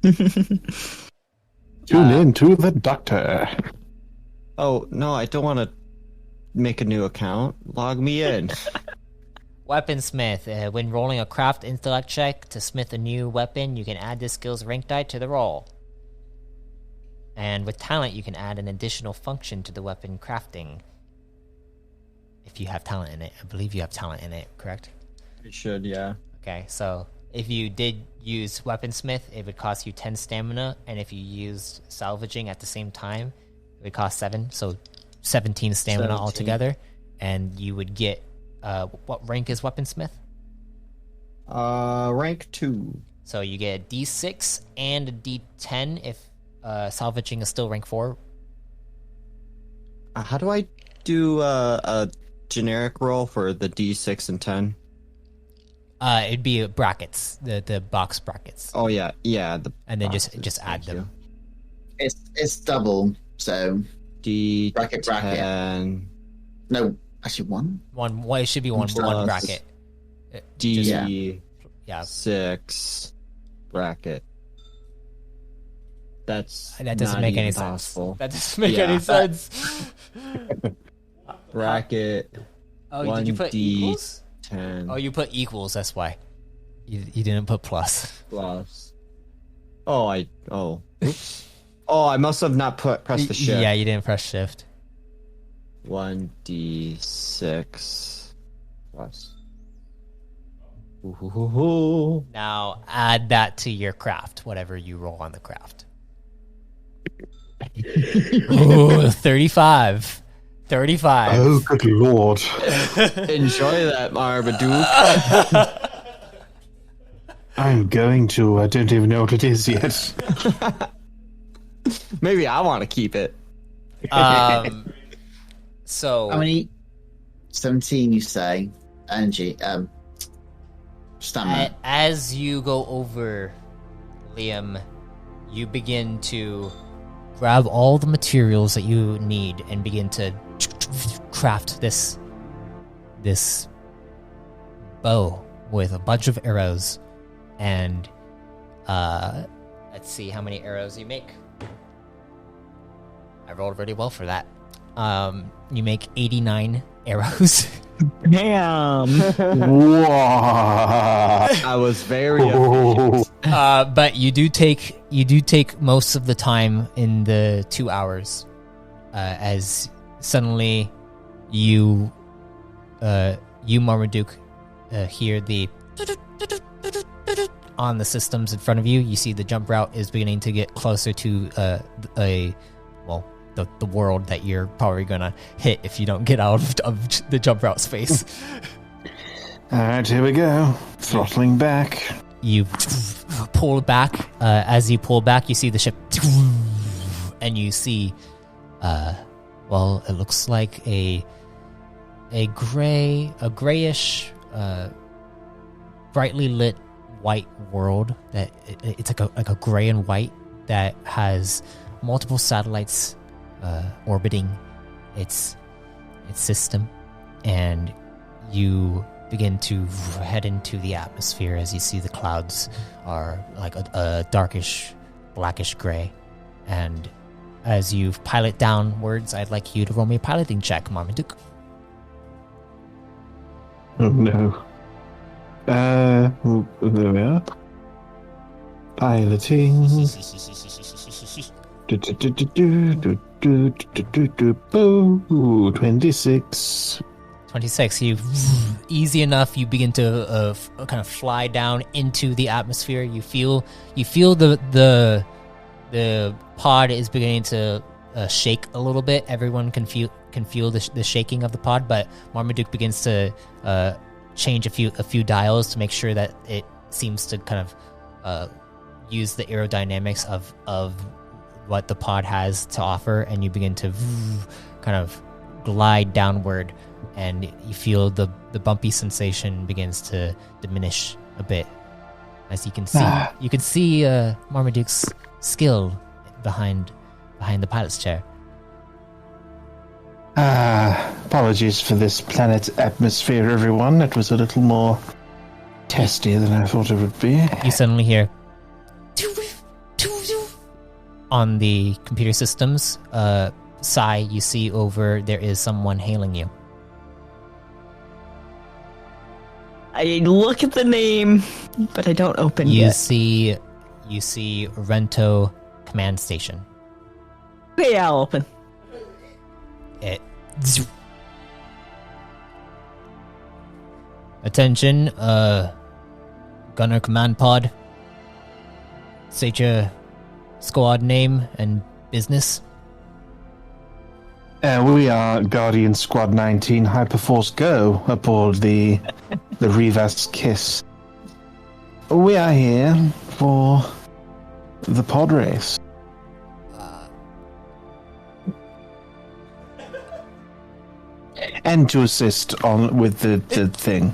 Tune in to the Doctor. Oh no, I don't want to make a new account. Log me in. Weaponsmith. When rolling a craft intellect check to smith a new weapon, you can add this skill's rank die to the roll. And with talent, you can add an additional function to the weapon crafting. If you have talent in it. I believe you have talent in it, correct? It should, yeah. Okay, so if you did use Weaponsmith, it would cost you 10 stamina, and if you used salvaging at the same time, it would cost 7, so 17 stamina 17. altogether, and you would get, what rank is Weaponsmith? Rank 2. So you get a D6 and a D10 if salvaging is still rank 4. How do I do a generic roll for the D6 and 10? It'd be brackets, the box brackets, Oh yeah. and then boxes, just add thank them. it's double, so you. bracket. D10, no, actually one. One, it should be one Plus- bracket. D6 Yeah, bracket. That's that doesn't not make even any possible. sense. That doesn't make Yeah. any sense. Bracket Oh, did you put 1D10 equals? Oh, you put equals. That's why. You didn't put plus. plus. Oops. Oh, I must have not pressed the shift. Yeah, you didn't press shift. 1d6 plus. Ooh. Now add that to your craft, whatever you roll on the craft. Ooh, 35. 35. Oh, good lord. Enjoy that, Marmaduke. I'm going to. I don't even know what it is yet. Maybe I want to keep it. So How many? 17, you say? Energy, stamina. as you go over, Liam, you begin to grab all the materials that you need and begin to craft this bow with a bunch of arrows. And let's see how many arrows you make. I rolled really well for that. You make 89 arrows. Damn. Whoa. I was very efficient. But you do take most of the time in the 2 hours, as suddenly you Marmaduke hear the on the systems in front of you. You see the jump route is beginning to get closer to the world that you're probably gonna hit if you don't get out of the jump route space. Alright, here we go. Throttling back. You pull back. As you pull back, you see the ship, and you see, well, it looks like a grayish, brightly lit white world that it's like a gray and white that has multiple satellites orbiting its system, and you begin to head into the atmosphere as you see the clouds are like a darkish, blackish gray. And as you pilot downwards, I'd like you to roll me a piloting check, Marmaduke. Oh no. There we are. Piloting. Ooh, 26. 26. You easy enough. You begin to kind of fly down into the atmosphere. You feel the pod is beginning to shake a little bit. Everyone can feel the shaking of the pod, but Marmaduke begins to change a few dials to make sure that it seems to kind of use the aerodynamics of what the pod has to offer, and you begin to kind of glide downward, and you feel the bumpy sensation begins to diminish a bit. As you can see, Marmaduke's skill behind the pilot's chair. Apologies for this planet's atmosphere, everyone. It was a little more testy than I thought it would be. You suddenly hear on the computer systems. Sai, you see over there is someone hailing you. I look at the name, but I don't open You yet. see Rento Command Station. Yeah, I'll open. It. Attention, Gunner Command Pod. State your squad name and business. We are Guardian Squad 19 Hyperforce Go aboard the Rivos Kiss. We are here for the pod race. And to assist with the thing.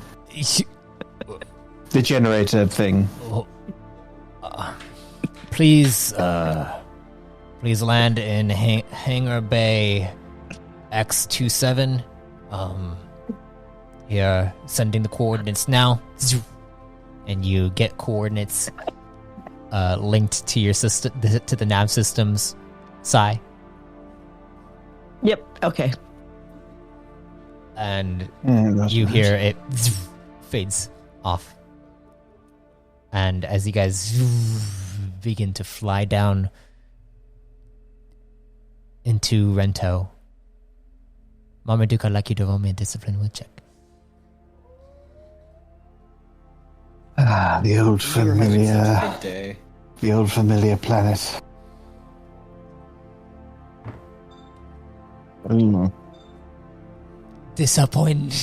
The generator thing. Please land in Hangar Bay X27. Here, sending the coordinates now. And you get coordinates linked to your system, to the nav systems. Sai. Yep, okay. And you hear it fades off. And as you guys begin to fly down into Rento, Marmaduke, I'd like you to roll me a discipline will check. The old We were having such a familiar, good day. the old familiar planet. Disappoint.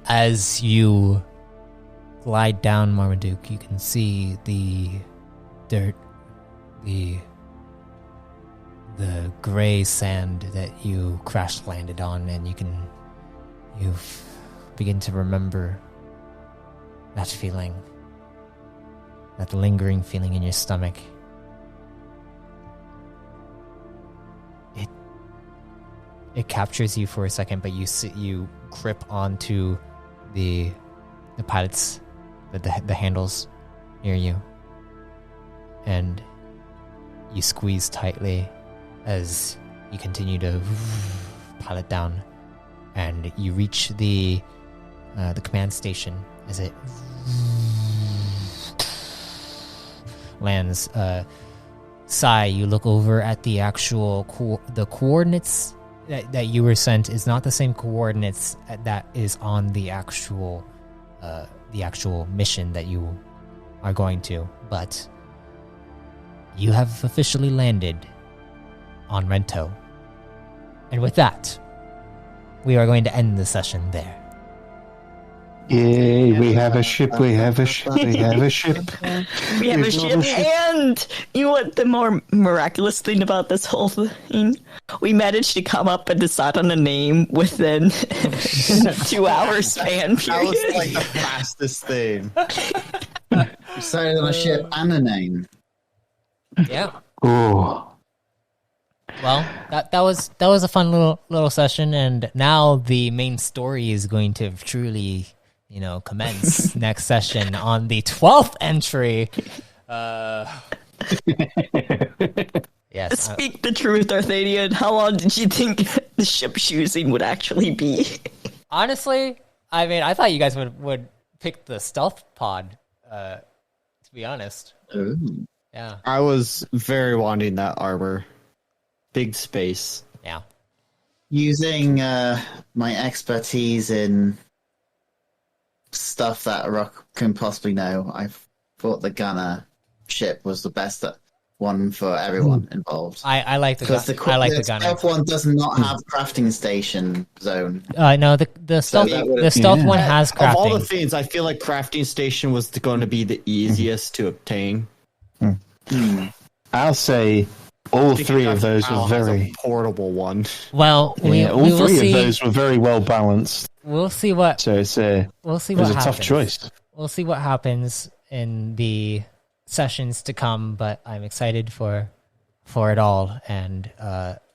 As you glide down, Marmaduke, you can see the dirt, the gray sand that you crash landed on, and you begin to remember that feeling, that lingering feeling in your stomach. It captures you for a second, but you grip onto the pilot's the handles near you, and you squeeze tightly as you continue to pilot down, and you reach the command station as it lands. Sai, you look over at the actual the coordinates that you were sent is not the same coordinates that is on the actual mission that you are going to, but you have officially landed on Rento. And with that, we are going to end the session there. Yay, we have a ship, we have a ship, we have a ship. We have a We've ship, got a ship. and you know what the more miraculous thing about this whole thing? We managed to come up and decide on a name within 2 hours span That period. was like the fastest thing. Decided on a ship and a name. Yeah. Oh, Well, that was a fun little session, and now the main story is going to truly, commence next session on the 12th entry. Yes. Speak the truth, Arthadian. How long did you think the ship choosing would actually be? Honestly, I mean, I thought you guys would pick the stealth pod. To be honest, Ooh. yeah, I was very wanting that armor. Big space. yeah. Using my expertise in stuff that Rock can possibly know, I thought the gunner ship was the best one for everyone involved. I like the Because gun. I like the gunner. stealth one does not have crafting station zone. No, the stealth that would've- the stealth Yeah. one has Of all the crafting. things, I feel like crafting station was going to be the easiest to obtain. I'll say all three of those were Al has a very. portable one. Well, we all will three see. of those were very well balanced. We'll see what So it we'll see was what a happens. tough choice. We'll see what happens in the sessions to come, but I'm excited for it all. And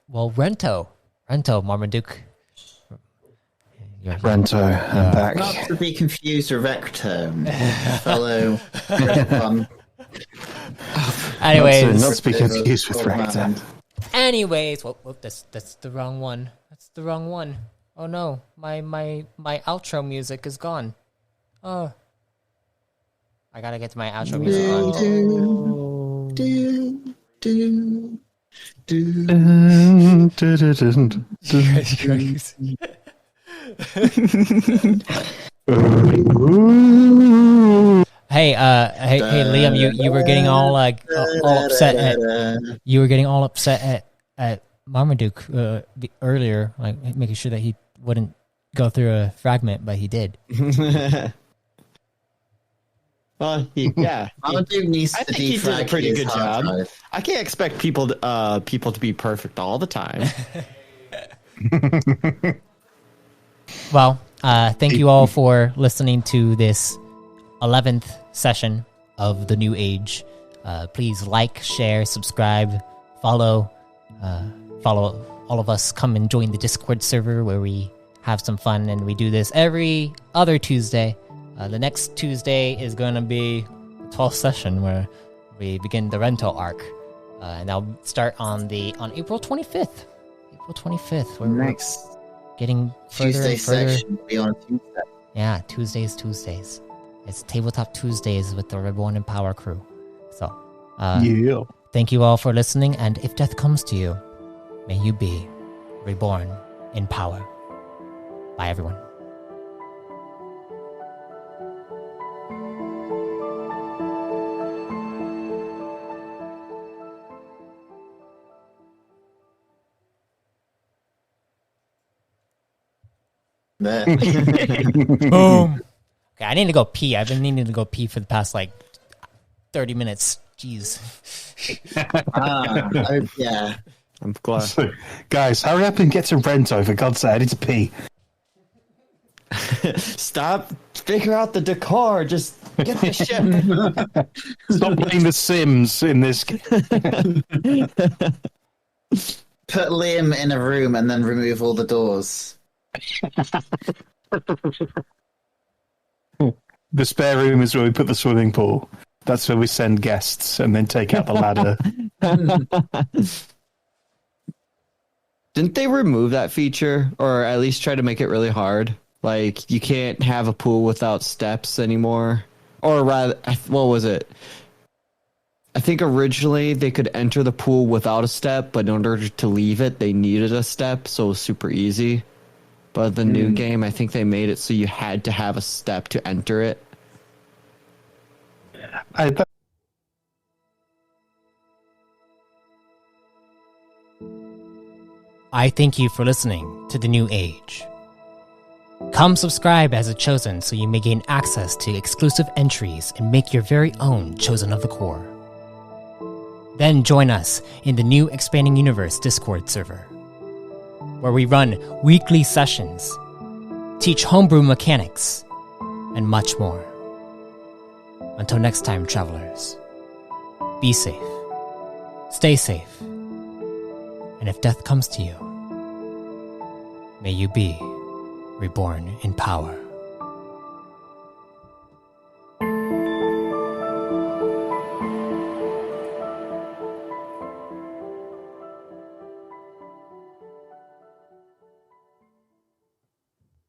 Rento, Marmaduke. Rento, I'm back. Not to be confused with Rectum, fellow fun. Anyways, Not to be confused with Rector. anyways, that's the wrong one. That's the wrong one. Oh no, my outro music is gone. Oh, I gotta get to my outro music on. Hey, Liam, you were getting all all upset at Marmaduke earlier, like making sure that he wouldn't go through a fragment, but he did. Well, yeah. Marmaduke needs I to think he did a defrag pretty his good hard job. drive. I can't expect people to be perfect all the time. Well, thank you all for listening to this 11th session of the New Age. Please like, share, subscribe, follow all of us. Come and join the Discord server where we have some fun, and we do this every other Tuesday. The next Tuesday is going to be the 12th session where we begin the Rento arc, and that'll start on April 25th. April 25th. Where Next we're getting further Tuesday and further. section will be on Tuesday. Yeah, Tuesdays. It's Tabletop Tuesdays with the Reborn in Power crew. So, Yeah. thank you all for listening, and if death comes to you, may you be reborn in power. Bye, everyone. There. Boom. Okay, I need to go pee. I've been needing to go pee for the past 30 minutes. Jeez. Yeah. I'm glad. So, guys, hurry up and get to Rento, for God's sake. I need to pee. Stop. Figure out the decor. Just get the ship. Stop playing The Sims in this. Put Liam in a room and then remove all the doors. The spare room is where we put the swimming pool. That's where we send guests and then take out the ladder. Didn't they remove that feature, or at least try to make it really hard? Like, you can't have a pool without steps anymore. Or rather, what was it? I think originally they could enter the pool without a step, but in order to leave it, they needed a step, so it was super easy. But the new game, I think they made it so you had to have a step to enter it. I thank you for listening to The New Age. Come subscribe as a Chosen so you may gain access to exclusive entries and make your very own Chosen of the Core. Then join us in the new Expanding Universe Discord server, where we run weekly sessions, teach homebrew mechanics, and much more. Until next time, travelers, be safe, stay safe, and if death comes to you, may you be reborn in power.